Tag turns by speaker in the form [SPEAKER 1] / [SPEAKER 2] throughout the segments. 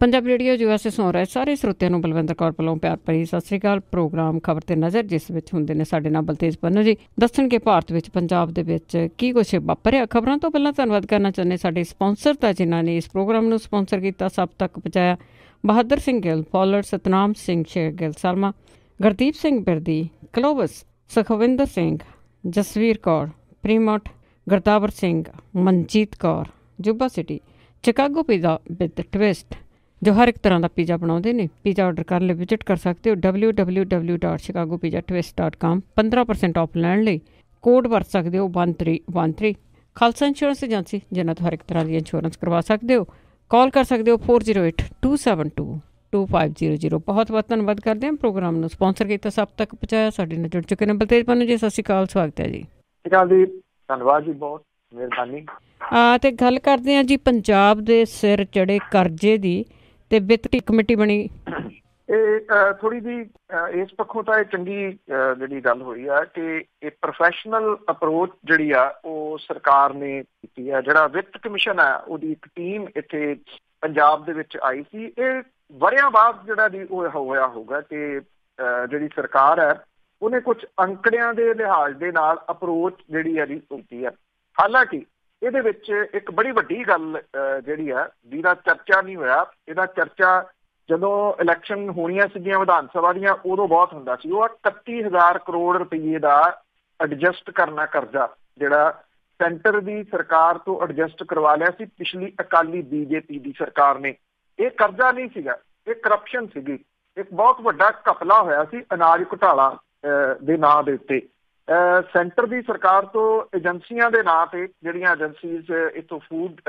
[SPEAKER 1] Punjab radio USA सुन रहे सारे श्रोतिਆਂ ਨੂੰ ਬਲਵਿੰਦਰ ਕੌਰ ਵੱਲੋਂ ਪਿਆਰ ਭਰੀ ਸਤਿ ਸ੍ਰੀ ਅਕਾਲ। ਪ੍ਰੋਗਰਾਮ ਖਬਰ ਤੇ ਨਜ਼ਰ ਜਿਸ ਵਿੱਚ ਹੁੰਦੇ ਨੇ ਸਾਡੇ ਨਾਲ ਬਲਤੇਜ ਪੰਨੂ ਜੀ ਦੱਸਣਗੇ ਭਾਰਤ ਵਿੱਚ ਪੰਜਾਬ ਦੇ ਵਿੱਚ ਕੀ ਕੁਛ ਵਾਪਰਿਆ। ਖਬਰਾਂ ਤੋਂ ਪਹਿਲਾਂ ਧੰਨਵਾਦ ਕਰਨਾ ਚਾਹੁੰਦੇ ਸਾਡੇ ਸਪਾਂਸਰ ਦਾ ਜਿਨ੍ਹਾਂ ਨੇ ਇਸ ਪ੍ਰੋਗਰਾਮ ਨੂੰ ਸਪਾਂਸਰ ਕੀਤਾ, ਸਭ ਤੱਕ ਪਹੁੰਚਾਇਆ। ਬਹਾਦਰ ਸਿੰਘ ਗਿੱਲ, ਫੌਲਰ, ਸਤਨਾਮ ਸਿੰਘ ਸ਼ੇਰਗਿੱਲ ਸਰਮਾ, ਗੁਰਦੀਪ ਸਿੰਘ ਬਿਰਦੀ, ਕਲੋਵਸ, ਸੁਖਵਿੰਦਰ ਸਿੰਘ, ਜਸਵੀਰ ਕੌਰ, ਪ੍ਰੀਮੋਟ, Gurdawar Singh, Manjit Kaur, Yuba City, Chicago pizza with twist ਜੋ ਹਰ ਇੱਕ ਤਰ੍ਹਾਂ ਦਾ ਪੀਜ਼ਾ ਬਣਾਉਂਦੇ ਨੇ। ਪੀਜ਼ਾ ਆਰਡਰ ਕਰਨ ਲਈ ਵਿਜ਼ਿਟ ਕਰ ਸਕਦੇ ਹੋ www.chicagopizzatwist.com। 15% ਆਫ ਲੈਣ ਲਈ ਕੋਡ ਵਰਤ ਸਕਦੇ ਹੋ 1313। ਖਾਲਸਾ ਇੰਸ਼ੋਰੈਂਸ ਏਜੰਸੀ ਜਿਨ੍ਹਾਂ ਤੋਂ ਹਰ ਇੱਕ ਤਰ੍ਹਾਂ ਦੀ ਇੰਸ਼ੋਰੈਂਸ ਕਰਵਾ ਸਕਦੇ ਹੋ। ਕਾਲ ਕਰ ਸਕਦੇ ਹੋ 4082722500। ਬਹੁਤ ਬਹੁਤ ਧੰਨਵਾਦ ਕਰਦੇ ਹਾਂ। ਪ੍ਰੋਗਰਾਮ ਨੂੰ ਸਪਾਂਸਰ ਕੀਤਾ, ਸਭ ਤੱਕ ਪਹੁੰਚਾਇਆ। ਸਾਡੇ ਨਾਲ ਜੁੜ ਚੁੱਕੇ ਨੇ ਬਲਤੇਜ ਪੰਨੂ ਜੀ। ਸਤਿ ਸ਼੍ਰੀ ਅਕਾਲ, ਸਵਾਗਤ ਹੈ ਜੀ।
[SPEAKER 2] ਸਤਿ ਸ਼੍ਰੀ ਅਕਾਲ ਜੀ, ਧੰਨਵਾਦ ਜੀ, ਬਹੁਤ ਮਿਹਰਬਾਨੀ।
[SPEAKER 1] ਤੇ ਗੱਲ ਕਰਦੇ ਹਾਂ ਜੀ ਪੰਜਾਬ ਦੇ ਸਿਰ ਚੜੇ ਕਰਜ਼ੇ ਦੀ ਤੇ ਵਿੱਤ ਕਮੇਟੀ ਬਣੀ।
[SPEAKER 2] ਇਹ ਥੋੜੀ ਜਿਹੀ ਇਸ ਪੱਖੋਂ ਤਾਂ ਇਹ ਚੰਗੀ ਜਿਹੜੀ ਗੱਲ ਹੋਈ ਆ ਕਿ ਇਹ ਪ੍ਰੋਫੈਸ਼ਨਲ ਅਪਰੋਚ ਜਿਹੜੀ ਆ ਉਹ ਸਰਕਾਰ ਨੇ ਕੀਤੀ ਆ। ਜਿਹੜਾ ਵਿੱਤ ਕਮਿਸ਼ਨ ਆ ਉਹਦੀ ਇੱਕ ਟੀਮ ਇੱਥੇ ਪੰਜਾਬ ਦੇ ਵਿੱਚ ਆਈ ਸੀ। ਇਹ ਵਰ੍ਹਿਆਂ ਬਾਅਦ ਜਿਹੜਾ ਦੀ ਉਹ ਹੋਇਆ ਹੋਊਗਾ ਕਿ ਜਿਹੜੀ ਸਰਕਾਰ ਹੈ ਉਹਨੇ ਕੁਛ ਅੰਕੜਿਆਂ ਦੇ ਲਿਹਾਜ਼ ਦੇ ਨਾਲ ਅਪਰੋਚ ਜਿਹੜੀ ਆ ਦੀ ਕੀਤੀ ਆ। ਹਾਲਾਂਕਿ ਇਹਦੇ ਵਿੱਚ ਇੱਕ ਬੜੀ ਵੱਡੀ ਗੱਲ ਜਿਹੜੀ ਆ ਜਿਹਦਾ ਚਰਚਾ ਨਹੀਂ ਹੋਇਆ, ਇਹਦਾ ਚਰਚਾ ਜਦੋਂ ਇਲੈਕਸ਼ਨ ਹੋਣੀਆਂ ਸੀਗੀਆਂ ਵਿਧਾਨ ਸਭਾ ਦੀਆਂ ਉਦੋਂ ਬਹੁਤ ਹੁੰਦਾ ਸੀ। ਉਹ 31,000 ਕਰੋੜ ਰੁਪਈਏ ਦਾ ਐਡਜਸਟ ਕਰਨਾ ਕਰਜ਼ਾ ਜਿਹੜਾ ਸੈਂਟਰ ਦੀ ਸਰਕਾਰ ਤੋਂ ਐਡਜਸਟ ਕਰਵਾ ਲਿਆ ਸੀ ਪਿਛਲੀ ਅਕਾਲੀ BJP ਦੀ ਸਰਕਾਰ ਨੇ। ਇਹ ਕਰਜ਼ਾ ਨਹੀਂ ਸੀਗਾ, ਇਹ ਕਰਪਸ਼ਨ ਸੀਗੀ। ਇੱਕ ਬਹੁਤ ਵੱਡਾ ਘਪਲਾ ਹੋਇਆ ਸੀ ਅਨਾਜ ਘੁਟਾਲਾ ਦੇ ਨਾਂ ਦੇ ਉੱਤੇ। ਸੈਂਟਰ ਦੀ ਸਰਕਾਰ ਤੋਂ ਏਜੰਸੀਆਂ ਦੇ ਨਾਂ ਤੇ ਜਿਹੜੀਆਂ ਏਜੰਸੀਜ਼ ਇੱਥੋਂ ਫੂਡ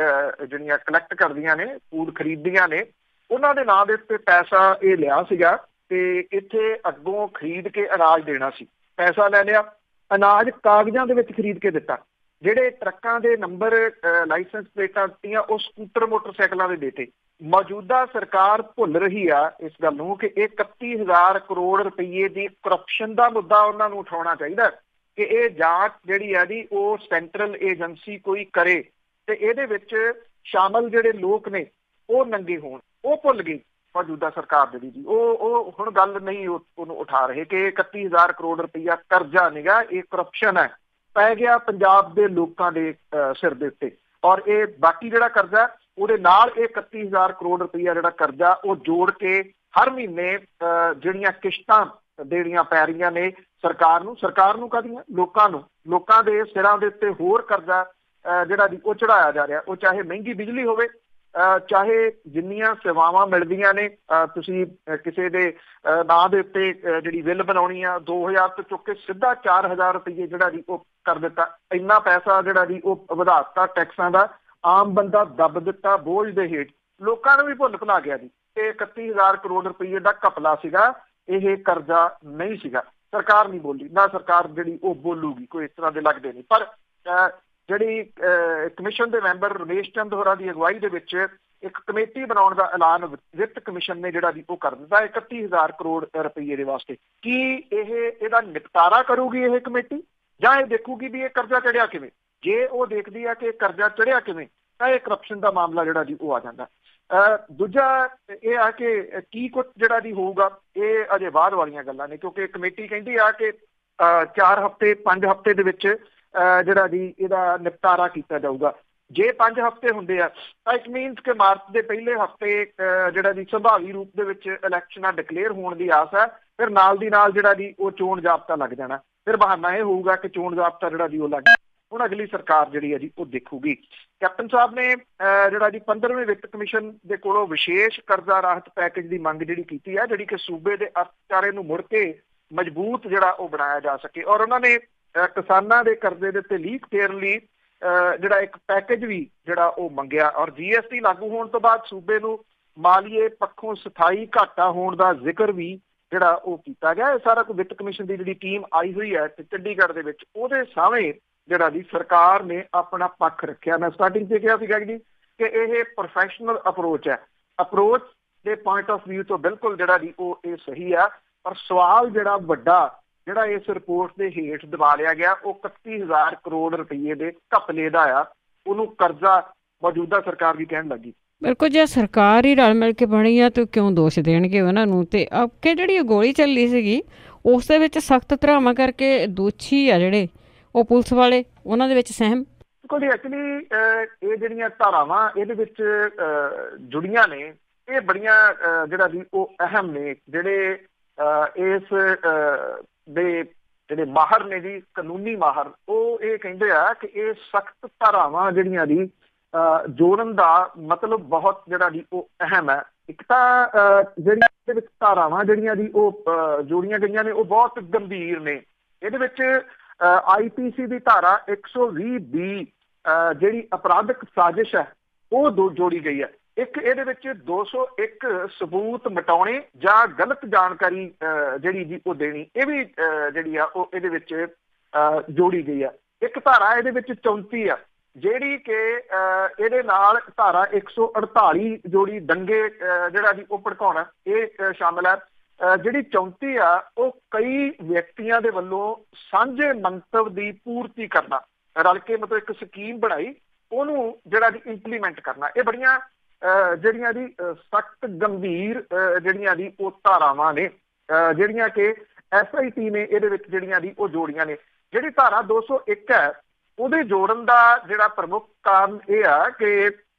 [SPEAKER 2] ਜਿਹੜੀਆਂ ਕਲੈਕਟ ਕਰਦੀਆਂ ਨੇ, ਫੂਡ ਖਰੀਦਦੀਆਂ ਨੇ, ਉਹਨਾਂ ਦੇ ਨਾਂ ਦੇ ਉੱਤੇ ਪੈਸਾ ਇਹ ਲਿਆ ਸੀਗਾ ਤੇ ਇੱਥੇ ਅੱਗੋਂ ਖਰੀਦ ਕੇ ਅਨਾਜ ਦੇਣਾ ਸੀ। ਪੈਸਾ ਲੈ ਲਿਆ, ਅਨਾਜ ਕਾਗਜ਼ਾਂ ਦੇ ਵਿੱਚ ਖਰੀਦ ਕੇ ਦਿੱਤਾ। ਜਿਹੜੇ ਟਰੱਕਾਂ ਦੇ ਨੰਬਰ ਲਾਇਸੈਂਸ ਪਲੇਟਾਂ ਦਿੱਤੀਆਂ ਉਹ ਸਕੂਟਰ ਮੋਟਰਸਾਈਕਲਾਂ ਦੇ ਦਿੱਤੇ। ਮੌਜੂਦਾ ਸਰਕਾਰ ਭੁੱਲ ਰਹੀ ਆ ਇਸ ਗੱਲ ਨੂੰ ਕਿ ਇਹ 31,000 ਕਰੋੜ ਰੁਪਈਏ ਦੀ ਕਰਪਸ਼ਨ ਦਾ ਮੁੱਦਾ ਉਹਨਾਂ ਨੂੰ ਉਠਾਉਣਾ ਚਾਹੀਦਾ ਕਿ ਇਹ ਜਾਂਚ ਜਿਹੜੀ ਹੈ ਜੀ ਉਹ ਸੈਂਟਰਲ ਏਜੰਸੀ ਕੋਈ ਕਰੇ ਤੇ ਇਹਦੇ ਵਿੱਚ ਸ਼ਾਮਲ ਜਿਹੜੇ ਲੋਕ ਨੇ ਉਹ ਨੰਗੇ ਹੋਣ। ਉਹ ਭੁੱਲ ਗਈ ਮੌਜੂਦਾ ਸਰਕਾਰ ਜਿਹੜੀ ਜੀ। ਉਹ ਹੁਣ ਗੱਲ ਨਹੀਂ ਉਹਨੂੰ ਉਠਾ ਰਹੇ ਕਿ 31,000 ਕਰੋੜ ਰੁਪਈਆ ਕਰਜ਼ਾ ਨੀਗਾ, ਇਹ ਕਰਪਸ਼ਨ ਹੈ, ਪੈ ਗਿਆ ਪੰਜਾਬ ਦੇ ਲੋਕਾਂ ਦੇ ਸਿਰ ਦੇ ਉੱਤੇ। ਔਰ ਇਹ ਬਾਕੀ ਜਿਹੜਾ ਕਰਜ਼ਾ ਉਹਦੇ ਨਾਲ ਇਹ 31,000 ਕਰੋੜ ਰੁਪਈਆ ਜਿਹੜਾ ਕਰਜ਼ਾ ਉਹ ਜੋੜ ਕੇ ਹਰ ਮਹੀਨੇ ਜਿਹੜੀਆਂ ਕਿਸ਼ਤਾਂ ਦੇਣੀਆਂ ਪੈ ਰਹੀਆਂ ਨੇ ਸਰਕਾਰ ਨੂੰ ਕਾਹਦੀਆਂ ਲੋਕਾਂ ਦੇ ਸਿਰਾਂ ਦੇ ਉੱਤੇ ਹੋਰ ਕਰਜ਼ਾ ਜਿਹੜਾ ਦੀ ਉਹ ਚੜਾਇਆ ਜਾ ਰਿਹਾ। ਉਹ ਚਾਹੇ ਮਹਿੰਗੀ ਬਿਜਲੀ ਹੋਵੇ, ਚਾਹੇ ਜਿੰਨੀਆਂ ਸੇਵਾਵਾਂ ਮਿਲਦੀਆਂ ਨੇ, ਤੁਸੀਂ ਕਿਸੇ ਦੇ ਨਾਂ ਦੇ ਉੱਤੇ ਜਿਹੜੀ ਬਿੱਲ ਬਣਾਉਣੀ ਆ 2,000 ਤੋਂ ਚੁੱਕ ਕੇ ਸਿੱਧਾ 4,000 ਰੁਪਈਏ ਜਿਹੜਾ ਦੀ ਉਹ ਕਰ ਦਿੱਤਾ। ਇੰਨਾ ਪੈਸਾ ਜਿਹੜਾ ਦੀ ਉਹ ਵਧਾ ਦਿੱਤਾ ਟੈਕਸਾਂ ਦਾ, ਆਮ ਬੰਦਾ ਦੱਬ ਦਿੱਤਾ ਬੋਝ ਦੇ ਹੇਠ। ਲੋਕਾਂ ਨੂੰ ਵੀ ਭੁੱਲ ਭੁਲਾ ਗਿਆ ਜੀ ਤੇ 31,000 ਕਰੋੜ ਰੁਪਈਏ ਦਾ ਘਪਲਾ ਸੀਗਾ, ਇਹ ਕਰਜ਼ਾ ਨਹੀਂ ਸੀਗਾ। ਸਰਕਾਰ ਨਹੀਂ ਬੋਲੀ, ਨਾ ਸਰਕਾਰ ਜਿਹੜੀ ਉਹ ਬੋਲੂਗੀ, ਕੋਈ ਇਸ ਤਰ੍ਹਾਂ ਦੇ ਲੱਗਦੇ ਨਹੀਂ। ਪਰ ਜਿਹੜੀ ਕਮਿਸ਼ਨ ਦੇ ਮੈਂਬਰ ਰਮੇਸ਼ ਚੰਦ ਹੋਰਾਂ ਦੀ ਅਗਵਾਈ ਦੇ ਵਿੱਚ ਇੱਕ ਕਮੇਟੀ ਬਣਾਉਣ ਦਾ ਐਲਾਨ ਵਿੱਤ ਕਮਿਸ਼ਨ ਨੇ ਜਿਹੜਾ ਦੀ ਉਹ ਕਰ ਦਿੱਤਾ 31,000 ਕਰੋੜ ਰੁਪਈਏ ਦੇ ਵਾਸਤੇ। ਕੀ ਇਹਦਾ ਨਿਪਟਾਰਾ ਕਰੂਗੀ ਇਹ ਕਮੇਟੀ ਜਾਂ ਇਹ ਦੇਖੂਗੀ ਵੀ ਇਹ ਕਰਜ਼ਾ ਚੜਿਆ ਕਿਵੇਂ? ਜੇ ਉਹ ਦੇਖਦੀ ਆ ਕਿ ਕਰਜ਼ਾ ਚੜਿਆ ਕਿਵੇਂ ਤਾਂ ਇਹ ਕਰਪਸ਼ਨ ਦਾ ਮਾਮਲਾ ਜਿਹੜਾ ਜੀ ਉਹ ਆ ਜਾਂਦਾ। ਦੂਜਾ ਇਹ ਆ ਕਿ ਕੀ ਕੁਛ ਜਿਹੜਾ ਦੀ ਹੋਊਗਾ ਇਹ ਅਜੇ ਬਾਅਦ ਵਾਲੀਆਂ ਗੱਲਾਂ ਨੇ, ਕਿਉਂਕਿ ਕਮੇਟੀ ਕਹਿੰਦੀ ਆ ਕਿ 4 ਹਫ਼ਤੇ 5 ਹਫ਼ਤੇ ਦੇ ਵਿੱਚ ਜਿਹੜਾ ਜੀ ਇਹਦਾ ਨਿਪਟਾਰਾ ਕੀਤਾ ਜਾਊਗਾ। ਜੇ 5 ਹਫ਼ਤੇ ਹੁੰਦੇ ਆ ਤਾਂ ਇਟ ਮੀਨਸ ਕਿ ਮਾਰਚ ਦੇ ਪਹਿਲੇ ਹਫ਼ਤੇ ਜਿਹੜਾ ਜੀ ਸੰਭਾਵੀ ਰੂਪ ਦੇ ਵਿੱਚ ਇਲੈਕਸ਼ਨਾਂ ਡਿਕਲੇਅਰ ਹੋਣ ਦੀ ਆਸ ਹੈ। ਫਿਰ ਨਾਲ ਦੀ ਨਾਲ ਜਿਹੜਾ ਜੀ ਉਹ ਚੋਣ ਜ਼ਾਬਤਾ ਲੱਗ ਜਾਣਾ। ਫਿਰ ਬਹਾਨਾ ਇਹ ਹੋਊਗਾ ਕਿ ਚੋਣ ਜ਼ਾਬਤਾ ਜਿਹੜਾ ਜੀ ਉਹ ਲੱਗ ਹੁਣ ਅਗਲੀ ਸਰਕਾਰ ਜਿਹੜੀ ਹੈ ਜੀ ਉਹ ਦੇਖੂਗੀ। ਕੈਪਟਨ ਸਾਹਿਬ ਨੇ ਜਿਹੜਾ ਜੀ 15ਵੇਂ ਵਿੱਤ ਕਮਿਸ਼ਨ ਦੇ ਕੋਲੋਂ ਵਿਸ਼ੇਸ਼ ਕਰਜ਼ਾ ਰਾਹਤ ਪੈਕੇਜ ਦੀ ਮੰਗ ਜਿਹੜੀ ਕੀਤੀ ਹੈ, ਜਿਹੜੀ ਕਿ ਸੂਬੇ ਦੇ ਅਰਥਚਾਰੇ ਨੂੰ ਮੁੜ ਕੇ ਮਜ਼ਬੂਤ ਜਿਹੜਾ ਉਹ ਬਣਾਇਆ ਜਾ ਸਕੇ। ਔਰ ਉਹਨਾਂ ਨੇ ਕਿਸਾਨਾਂ ਦੇ ਕਰਜ਼ੇ ਦੇ ਉੱਤੇ ਲੀਕ ਫੇਰਨ ਲਈ ਜਿਹੜਾ ਇੱਕ ਪੈਕੇਜ ਵੀ ਜਿਹੜਾ ਉਹ ਮੰਗਿਆ। ਔਰ GST ਲਾਗੂ ਹੋਣ ਤੋਂ ਬਾਅਦ ਸੂਬੇ ਨੂੰ ਮਾਲੀਏ ਪੱਖੋਂ ਸਥਾਈ ਘਾਟਾ ਹੋਣ ਦਾ ਜ਼ਿਕਰ ਵੀ ਜਿਹੜਾ ਉਹ ਕੀਤਾ ਗਿਆ। ਇਹ ਸਾਰਾ ਕੁਝ ਵਿੱਤ ਕਮਿਸ਼ਨ ਦੀ ਜਿਹੜੀ ਟੀਮ ਆਈ ਹੋਈ ਹੈ ਤੇ ਚੰਡੀਗੜ੍ਹ ਦੇ ਵਿੱਚ ਉਹਦੇ ਸਾਹਮਣੇ ਜਿਹੜਾ ਦੀ ਸਰਕਾਰ ਨੇ ਆਪਣਾ ਪੱਖ ਰੱਖਿਆ। ਮੈਂ ਸਟਾਰਟਿੰਗ 'ਚ ਕਿਹਾ ਸੀਗਾ ਜੀ ਕਿ ਇਹ ਪ੍ਰੋਫੈਸ਼ਨਲ ਅਪਰੋਚ ਹੈ। ਅਪਰੋਚ ਦੇ ਪੁਆਇੰਟ ਆਫ ਵਿਊ ਤੋਂ ਬਿਲਕੁਲ ਜਿਹੜਾ ਦੀ ਉਹ ਇਹ ਸਹੀ ਆ। ਪਰ ਸਵਾਲ ਜਿਹੜਾ ਵੱਡਾ ਜਿਹੜਾ ਇਸ ਰਿਪੋਰਟ ਦੇ ਹੇਠ ਦਬਾ ਲਿਆ ਗਿਆ ਉਹ 31,000 ਕਰੋੜ ਰੁਪਈਏ ਦੇ ਘਪਲੇ ਦਾ ਆ। ਉਹਨੂੰ ਕਰਜ਼ਾ ਮੌਜੂਦਾ ਸਰਕਾਰ ਵੀ ਕਹਿਣ ਲੱਗੀ।
[SPEAKER 1] ਬਿਲਕੁਲ, ਜੇ ਸਰਕਾਰ ਹੀ ਰਲ ਮਿਲ ਕੇ ਬਣੀ ਆ ਤਾਂ ਕਿਉਂ ਦੋਸ਼ ਦੇਣਗੇ ਉਹਨਾਂ ਨੂੰ। ਤੇ ਅੱਗੇ ਜਿਹੜੀ ਗੋਲੀ ਚੱਲੀ ਸੀਗੀ ਉਸ ਦੇ ਵਿੱਚ ਸਖਤ ਧਾਰਾਵਾਂ ਕਰਕੇ ਦੋਸ਼ੀ ਆ ਜਿਹੜੇ ਉਹ ਪੁਲਿਸ ਵਾਲੇ, ਉਹਨਾਂ ਦੇ ਵਿੱਚ ਸਹਿਮ।
[SPEAKER 2] ਦੇਖੋ ਜੀ, ਐਕਚੁਅਲੀ ਇਹ ਜਿਹੜੀਆਂ ਧਾਰਾਵਾਂ ਇਹਦੇ ਵਿੱਚ ਜੁੜੀਆਂ ਨੇ, ਇਹ ਬੜੀਆਂ ਜਿਹੜਾ ਵੀ ਉਹ ਅਹਿਮ ਨੇ। ਜਿਹੜੇ ਇਸ ਦੇ ਜਿਹੜੇ ਮਾਹਰ ਨੇ ਜੀ, ਕਾਨੂੰਨੀ ਮਾਹਰ, ਉਹ ਇਹ ਕਹਿੰਦੇ ਆ ਕਿ ਇਹ ਸਖਤ ਧਾਰਾਵਾਂ ਜਿਹੜੀਆਂ ਦੀ ਜੋੜਨ ਦਾ ਮਤਲਬ ਬਹੁਤ ਜਿਹੜਾ ਦੀ ਉਹ ਅਹਿਮ ਹੈ। ਇੱਕ ਤਾਂ ਜਿਹੜੀਆਂ ਇਹਦੇ ਵਿੱਚ ਧਾਰਾਵਾਂ ਜਿਹੜੀਆਂ ਦੀ ਉਹ ਜੋੜੀਆਂ ਗਈਆਂ ਨੇ ਉਹ ਬਹੁਤ ਗੰਭੀਰ ਨੇ। ਇਹਦੇ ਵਿੱਚ IPC ਦੀ ਧਾਰਾ 120B ਜਿਹੜੀ ਅਪਰਾਧਿਕ ਸਾਜ਼ਿਸ਼ ਹੈ ਉਹ ਜੋੜੀ ਗਈ ਹੈ। ਇੱਕ ਇਹਦੇ ਵਿੱਚ 201 ਸਬੂਤ ਮਿਟਾਉਣੇ ਜਾਂ ਗਲਤ ਜਾਣਕਾਰੀ ਜਿਹੜੀ ਜੀ ਉਹ ਦੇਣੀ, ਇਹ ਵੀ ਜਿਹੜੀ ਆ ਉਹ ਇਹਦੇ ਵਿੱਚ ਜੋੜੀ ਗਈ ਆ। ਇੱਕ ਧਾਰਾ ਇਹਦੇ ਵਿੱਚ 34 ਆ ਜਿਹੜੀ ਕਿ ਇਹਦੇ ਨਾਲ ਧਾਰਾ 148 ਜੋੜੀ ਦੰਗੇ ਜਿਹੜਾ ਜੀ ਉਹ ਭੜਕਾਉਣਾ, ਇਹ ਸ਼ਾਮਿਲ ਹੈ। ਜਿਹੜੀ 34 ਆ ਉਹ ਕਈ ਵਿਅਕਤੀਆਂ ਦੇ ਵੱਲੋਂ ਸਾਂਝੇ ਮੰਤਵ ਦੀ ਪੂਰਤੀ ਕਰਨਾ, ਰਲ ਕੇ ਮਤਲਬ ਇੱਕ ਸਕੀਮ ਬਣਾਈ, ਉਹਨੂੰ ਜਿਹੜਾ ਜੀ ਇੰਪਲੀਮੈਂਟ ਕਰਨਾ। ਇਹ ਬੜੀਆਂ ਜਿਹੜੀਆਂ ਦੀ ਸਖਤ ਗੰਭੀਰ ਜਿਹੜੀਆਂ ਦੀ ਉਹ ਧਾਰਾਵਾਂ ਨੇ ਜਿਹੜੀਆਂ ਕਿ SIT ਨੇ ਇਹਦੇ ਵਿੱਚ ਜਿਹੜੀਆਂ ਦੀ ਉਹ ਜੋੜੀਆਂ ਨੇ। ਜਿਹੜੀ ਧਾਰਾ 201 ਹੈ ਉਹਦੇ ਜੋੜਨ ਦਾ ਜਿਹੜਾ ਪ੍ਰਮੁੱਖ ਕਾਰਨ ਇਹ ਆ ਕਿ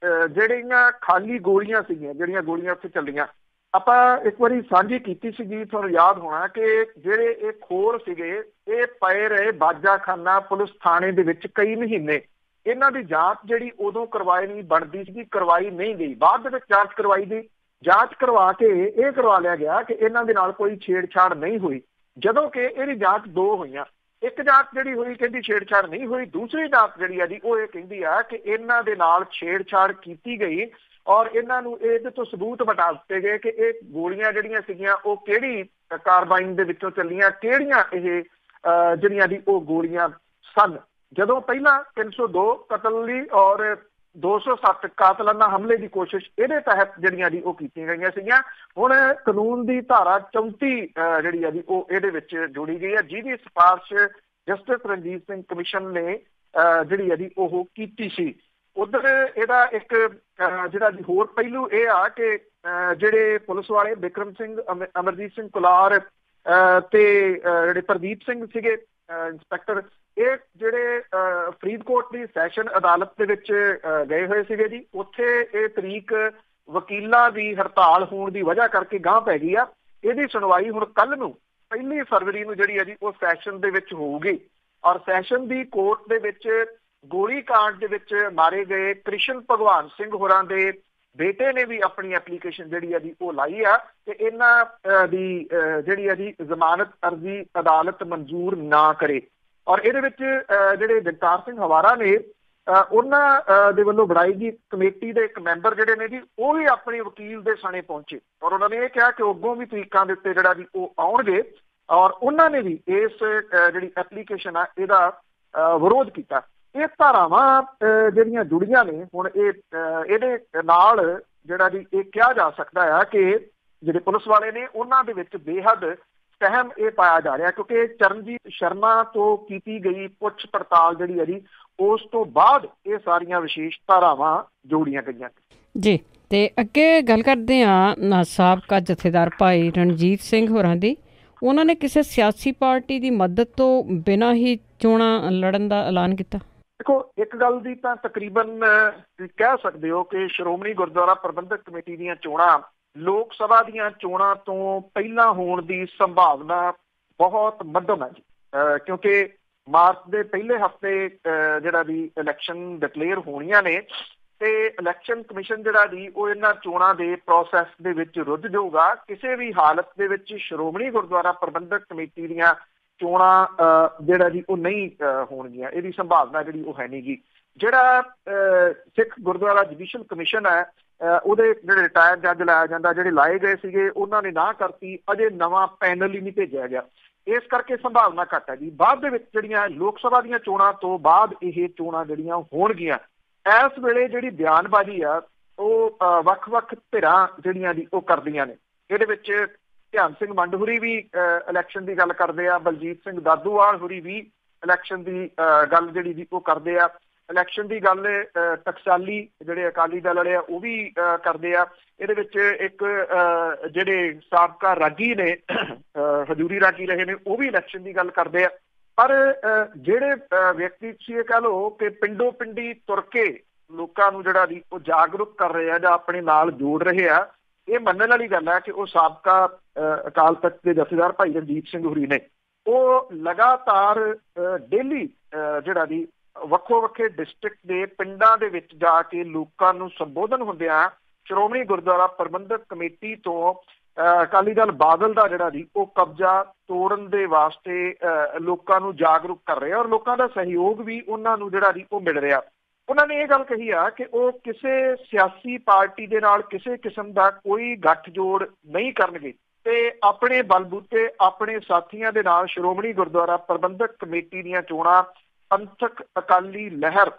[SPEAKER 2] ਜਿਹੜੀਆਂ ਖਾਲੀ ਗੋਲੀਆਂ ਸੀਗੀਆਂ, ਜਿਹੜੀਆਂ ਗੋਲੀਆਂ ਉੱਥੇ ਚੱਲੀਆਂ, ਆਪਾਂ ਇੱਕ ਵਾਰੀ ਸਾਂਝੀ ਕੀਤੀ ਸੀਗੀ, ਤੁਹਾਨੂੰ ਯਾਦ ਹੋਣਾ ਕਿ ਜਿਹੜੇ ਇਹ ਖੋਰ ਸੀਗੇ ਇਹ ਪਏ ਰਹੇ ਬਾਜਾਖਾਨਾ ਪੁਲਿਸ ਥਾਣੇ ਦੇ ਵਿੱਚ ਕਈ ਮਹੀਨੇ। ਇਹਨਾਂ ਦੀ ਜਾਂਚ ਜਿਹੜੀ ਉਦੋਂ ਕਰਵਾਈ ਨਹੀਂ ਬਣਦੀ ਸੀਗੀ, ਕਰਵਾਈ ਨਹੀਂ ਗਈ। ਬਾਅਦ ਦੇ ਵਿੱਚ ਜਾਂਚ ਕਰਵਾਈ ਗਈ, ਜਾਂਚ ਕਰਵਾ ਕੇ ਇਹ ਕਰਵਾ ਲਿਆ ਗਿਆ ਕਿ ਇਹਨਾਂ ਦੇ ਨਾਲ ਕੋਈ ਛੇੜਛਾੜ ਨਹੀਂ ਹੋਈ, ਜਦੋਂ ਕਿ ਇਹਦੀ ਜਾਂਚ ਦੋ ਹੋਈਆਂ। ਇੱਕ ਜਾਂਚ ਜਿਹੜੀ ਹੋਈ ਕਹਿੰਦੀ ਛੇੜਛਾੜ ਨਹੀਂ ਹੋਈ, ਦੂਸਰੀ ਜਾਂਚ ਜਿਹੜੀ ਆ ਜੀ ਉਹ ਇਹ ਕਹਿੰਦੀ ਆ ਕਿ ਇਹਨਾਂ ਦੇ ਨਾਲ ਛੇੜਛਾੜ ਕੀਤੀ ਗਈ ਔਰ ਇਹਨਾਂ ਨੂੰ ਇਹਦੇ ਤੋਂ ਸਬੂਤ ਮਿਟਾ ਦਿੱਤੇ ਗਏ ਕਿ ਇਹ ਗੋਲੀਆਂ ਜਿਹੜੀਆਂ ਸੀਗੀਆਂ ਉਹ ਕਿਹੜੀ ਕਾਰਬਾਈਨ ਦੇ ਵਿੱਚੋਂ ਚੱਲੀਆਂ, ਕਿਹੜੀਆਂ ਇਹ ਜਿਹੜੀਆਂ ਦੀ ਉਹ ਗੋਲੀਆਂ ਸਨ। ਜਦੋਂ ਪਹਿਲਾਂ 302 ਕਤਲ ਔਰ 207 ਕਾਤਲਾਨਾ ਹਮਲੇ ਦੀ ਕੋਸ਼ਿਸ਼ ਇਹਦੇ ਤਹਿਤ ਜਿਹੜੀਆਂ ਦੀ ਉਹ ਕੀਤੀਆਂ ਗਈਆਂ ਸੀਗੀਆਂ। ਹੁਣ ਕਾਨੂੰਨ ਦੀ ਧਾਰਾ 34 ਜਿਹੜੀ ਆ ਜੀ ਉਹ ਇਹਦੇ ਵਿੱਚ ਜੋੜੀ ਗਈ ਹੈ, ਜਿਹਦੀ ਸਿਫਾਰਿਸ਼ ਜਸਟਿਸ ਰਣਜੀਤ ਸਿੰਘ ਕਮਿਸ਼ਨ ਨੇ ਜਿਹੜੀ ਆ ਜੀ ਉਹ ਕੀਤੀ ਸੀ। ਉਧਰ ਇਹਦਾ ਇੱਕ ਜਿਹੜਾ ਜੀ ਹੋਰ ਪਹਿਲੂ ਇਹ ਆ ਕਿ ਜਿਹੜੇ ਪੁਲਿਸ ਵਾਲੇ ਬਿਕਰਮ ਸਿੰਘ, ਅਮਰਜੀਤ ਸਿੰਘ ਕੁਲਾਰ ਤੇ ਜਿਹੜੇ ਪ੍ਰਦੀਪ ਸਿੰਘ ਸੀਗੇ ਇੰਸਪੈਕਟਰ, ਇਹ ਜਿਹੜੇ ਫਰੀਦਕੋਟ ਦੀ ਸੈਸ਼ਨ ਅਦਾਲਤ ਦੇ ਵਿੱਚ ਗਏ ਹੋਏ ਸੀਗੇ ਜੀ। ਉੱਥੇ ਇਹ ਤਰੀਕ ਵਕੀਲਾਂ ਦੀ ਹੜਤਾਲ ਹੋਣ ਦੀ ਵਜ੍ਹਾ ਕਰਕੇ ਗਾਂਹ ਪੈ ਗਈ ਆ। ਇਹਦੀ ਸੁਣਵਾਈ ਹੁਣ ਕੱਲ ਨੂੰ 1 ਫਰਵਰੀ ਨੂੰ ਜਿਹੜੀ ਆ ਜੀ ਉਹ ਸੈਸ਼ਨ ਦੇ ਵਿੱਚ ਹੋਊਗੀ। ਔਰ ਸੈਸ਼ਨ ਦੀ ਕੋਰਟ ਦੇ ਵਿੱਚ ਗੋਲੀ ਕਾਂਡ ਦੇ ਵਿੱਚ ਮਾਰੇ ਗਏ ਕ੍ਰਿਸ਼ਨ ਭਗਵਾਨ ਸਿੰਘ ਹੋਰਾਂ ਦੇ ਬੇਟੇ ਨੇ ਵੀ ਆਪਣੀ ਐਪਲੀਕੇਸ਼ਨ ਜਿਹੜੀ ਆ ਜੀ ਉਹ ਲਾਈ ਆ ਕਿ ਇਹਨਾਂ ਦੀ ਜਿਹੜੀ ਆ ਜੀ ਜ਼ਮਾਨਤ ਅਰਜ਼ੀ ਅਦਾਲਤ ਮਨਜ਼ੂਰ ਨਾ ਕਰੇ। ਔਰ ਇਹਦੇ ਵਿੱਚ ਜਿਹੜੇ ਜਗਤਾਰ ਸਿੰਘ ਹਵਾਰਾ ਨੇ ਉਹਨਾਂ ਦੇ ਵੱਲੋਂ ਬਣਾਈ ਗਈ ਕਮੇਟੀ ਦੇ ਇੱਕ ਮੈਂਬਰ ਜਿਹੜੇ ਨੇ ਜੀ ਉਹ ਵੀ ਆਪਣੇ ਵਕੀਲ ਦੇ ਸਣੇ ਪਹੁੰਚੇ ਔਰ ਉਹਨਾਂ ਨੇ ਇਹ ਕਿਹਾ ਕਿ ਅੱਗੋਂ ਵੀ ਤਰੀਕਾਂ ਦੇ ਉੱਤੇ ਜਿਹੜਾ ਜੀ ਉਹ ਆਉਣਗੇ ਔਰ ਉਹਨਾਂ ਨੇ ਵੀ ਇਸ ਜਿਹੜੀ ਐਪਲੀਕੇਸ਼ਨ ਆ ਇਹਦਾ ਵਿਰੋਧ ਕੀਤਾ। ਇਹ ਧਾਰਾਵਾਂ ਜਿਹੜੀਆਂ ਜੁੜੀਆਂ ਨੇ ਹੁਣ ਇਹਦੇ ਨਾਲ ਜਿਹੜਾ ਜੀ ਇਹ ਕਿਹਾ ਜਾ ਸਕਦਾ ਆ ਕਿ ਜਿਹੜੇ ਪੁਲਿਸ ਵਾਲੇ ਨੇ ਉਹਨਾਂ ਦੇ ਵਿੱਚ ਬੇਹੱਦ ਸਹਿਮ ਇਹ ਪਾਇਆ ਜਾ ਰਿਹਾ ਕਿਉਂਕਿ ਚਰਨਜੀਤ ਸ਼ਰਮਾ ਤੋਂ ਕੀਤੀ ਗਈ ਪੁੱਛ ਪੜਤਾਲ ਜਿਹੜੀ ਹੈ ਜੀ ਉਸ ਤੋਂ ਬਾਅਦ ਇਹ ਸਾਰੀਆਂ ਵਿਸ਼ੇਸ਼ ਧਾਰਾਵਾਂ ਜੋੜੀਆਂ ਗਈਆਂ
[SPEAKER 1] ਜੀ। ਤੇ ਅੱਗੇ ਗੱਲ ਕਰਦੇ ਹਾਂ ਸਾਬਕਾ ਜਥੇਦਾਰ ਭਾਈ ਰਣਜੀਤ ਸਿੰਘ ਹੋਰਾਂ ਦੀ। ਉਹਨਾਂ ਨੇ ਕਿਸੇ ਸਿਆਸੀ ਪਾਰਟੀ ਦੀ ਮਦਦ ਤੋਂ ਬਿਨਾਂ ਹੀ ਚੋਣਾਂ ਲੜਨ ਦਾ ਐਲਾਨ ਕੀਤਾ।
[SPEAKER 2] ਦੇਖੋ, ਇੱਕ ਗੱਲ ਦੀ ਤਾਂ ਤਕਰੀਬਨ ਕਹਿ ਸਕਦੇ ਹੋ ਕਿ ਸ਼੍ਰੋਮਣੀ ਗੁਰਦੁਆਰਾ ਪ੍ਰਬੰਧਕ ਕਮੇਟੀ ਦੀਆਂ ਚੋਣਾਂ ਲੋਕ ਸਭਾ ਦੀਆਂ ਚੋਣਾਂ ਤੋਂ ਪਹਿਲਾਂ ਹੋਣ ਦੀ ਸੰਭਾਵਨਾ ਬਹੁਤ ਮੱਧਮ ਹੈ ਜੀ, ਕਿਉਂਕਿ ਮਾਰਚ ਦੇ ਪਹਿਲੇ ਹਫ਼ਤੇ ਜਿਹੜਾ ਵੀ ਇਲੈਕਸ਼ਨ ਡਿਕਲੇਅਰ ਹੋਣੀਆਂ ਨੇ ਤੇ ਇਲੈਕਸ਼ਨ ਕਮਿਸ਼ਨ ਜਿਹੜਾ ਜੀ ਉਹ ਇਹਨਾਂ ਚੋਣਾਂ ਦੇ ਪ੍ਰੋਸੈਸ ਦੇ ਵਿੱਚ ਰੁੱਝ ਜਾਊਗਾ। ਕਿਸੇ ਵੀ ਹਾਲਤ ਦੇ ਵਿੱਚ ਸ਼੍ਰੋਮਣੀ ਗੁਰਦੁਆਰਾ ਪ੍ਰਬੰਧਕ ਕਮੇਟੀ ਦੀਆਂ ਚੋਣਾਂ ਜਿਹੜਾ ਜੀ ਉਹ ਨਹੀਂ ਹੋਣਗੀਆਂ, ਇਹਦੀ ਸੰਭਾਵਨਾ ਜਿਹੜੀ ਉਹ ਹੈ ਨਹੀਂ ਗੀ। ਜਿਹੜਾ ਸਿੱਖ ਗੁਰਦੁਆਰਾ ਜੁਡੀਸ਼ੀਅਲ ਕਮਿਸ਼ਨ ਹੈ ਉਹਦੇ ਜਿਹੜੇ ਰਿਟਾਇਰਡ ਜੱਜ ਲਾਇਆ ਜਾਂਦਾ, ਜਿਹੜੇ ਲਾਏ ਗਏ ਸੀਗੇ ਉਹਨਾਂ ਨੇ ਨਾ ਕਰਤੀ, ਅਜੇ ਨਵਾਂ ਪੈਨਲ ਹੀ ਨਹੀਂ ਭੇਜਿਆ ਗਿਆ, ਇਸ ਕਰਕੇ ਸੰਭਾਵਨਾ ਘੱਟ ਹੈ ਜੀ। ਬਾਅਦ ਦੇ ਵਿੱਚ ਜਿਹੜੀਆਂ ਲੋਕ ਸਭਾ ਦੀਆਂ ਚੋਣਾਂ ਤੋਂ ਬਾਅਦ ਇਹ ਚੋਣਾਂ ਜਿਹੜੀਆਂ ਹੋਣਗੀਆਂ। ਇਸ ਵੇਲੇ ਜਿਹੜੀ ਬਿਆਨਬਾਜ਼ੀ ਆ ਉਹ ਵੱਖ-ਵੱਖ ਧਿਰਾਂ ਜਿਹੜੀਆਂ ਦੀ ਉਹ ਕਰਦੀਆਂ ਨੇ। ਇਹਦੇ ਵਿੱਚ ਧਿਆਨ ਸਿੰਘ ਮੰਡ ਹੁਰੀ ਵੀ ਇਲੈਕਸ਼ਨ ਦੀ ਗੱਲ ਕਰਦੇ ਆ, ਬਲਜੀਤ ਸਿੰਘ ਦਾਦੂਵਾਲ ਹੁਰੀ ਵੀ ਇਲੈਕਸ਼ਨ ਦੀ ਗੱਲ ਜਿਹੜੀ ਦੀ ਉਹ ਕਰਦੇ ਆ। ਇਲੈਕਸ਼ਨ ਦੀ ਗੱਲ ਟਕਸਾਲੀ ਜਿਹੜੇ ਅਕਾਲੀ ਦਲ ਵਾਲੇ ਆ ਉਹ ਵੀ ਕਰਦੇ ਆ। ਇਹਦੇ ਵਿੱਚ ਇੱਕ ਜਿਹੜੇ ਸਾਬਕਾ ਰਾਗੀ ਨੇ ਹਜ਼ੂਰੀ ਰਾਗੀ ਰਹੇ ਨੇ ਉਹ ਵੀ ਇਲੈਕਸ਼ਨ ਦੀ ਗੱਲ ਕਰਦੇ ਆ। ਪਰ ਜਿਹੜੇ ਵਿਅਕਤੀ ਤੁਸੀਂ ਇਹ ਕਹਿ ਲਓ ਕਿ ਪਿੰਡੋ ਪਿੰਡੀ ਤੁਰ ਕੇ ਲੋਕਾਂ ਨੂੰ ਜਿਹੜਾ ਵੀ ਉਹ ਜਾਗਰੂਕ ਕਰ ਰਹੇ ਆ ਜਾਂ ਆਪਣੇ ਨਾਲ ਜੋੜ ਰਹੇ ਆ, ਇਹ ਮੰਨਣ ਵਾਲੀ ਗੱਲ ਹੈ ਕਿ ਉਹ ਸਾਬਕਾ ਅਕਾਲ ਤਖਤ ਦੇ ਜਥੇਦਾਰ ਭਾਈ ਰਣਜੀਤ ਸਿੰਘ ਹੋਰੀ ਨੇ। ਉਹ ਲਗਾਤਾਰ ਡੇਲੀ ਜਿਹੜਾ ਵੀ ਵੱਖੋ ਵੱਖਰੇ ਡਿਸਟ੍ਰਿਕਟ ਦੇ ਪਿੰਡਾਂ ਦੇ ਵਿੱਚ ਜਾ ਕੇ ਲੋਕਾਂ ਨੂੰ ਸੰਬੋਧਨ ਹੁੰਦਿਆਂ ਸ਼੍ਰੋਮਣੀ ਗੁਰਦੁਆਰਾ ਪ੍ਰਬੰਧਕ ਕਮੇਟੀ ਤੋਂ ਅਕਾਲੀ ਦਲ ਬਾਦਲ ਦਾ ਜਿਹੜਾ ਵੀ ਉਹ ਕਬਜ਼ਾ ਤੋੜਨ ਦੇ ਵਾਸਤੇ ਲੋਕਾਂ ਨੂੰ ਜਾਗਰੂਕ ਕਰ ਰਹੇ ਆ ਔਰ ਲੋਕਾਂ ਦਾ ਸਹਿਯੋਗ ਵੀ ਉਹਨਾਂ ਨੂੰ ਜਿਹੜਾ ਵੀ ਉਹ ਮਿਲ ਰਿਹਾ। ਉਹਨਾਂ ਨੇ ਇਹ ਗੱਲ ਕਹੀ ਆ ਕਿ ਉਹ ਕਿਸੇ ਸਿਆਸੀ ਪਾਰਟੀ ਦੇ ਨਾਲ ਕਿਸੇ ਕਿਸਮ ਦਾ ਕੋਈ ਗੱਠਜੋੜ ਨਹੀਂ ਕਰਨਗੇ ਤੇ ਆਪਣੇ ਬਲਬੂਤੇ ਆਪਣੇ ਸਾਥੀਆਂ ਦੇ ਨਾਲ ਸ਼੍ਰੋਮਣੀ ਗੁਰਦੁਆਰਾ ਪ੍ਰਬੰਧਕ ਕਮੇਟੀ ਦੀਆਂ ਚੋਣਾਂ ਪੰਥਕ ਅਕਾਲੀ ਲਹਿਰ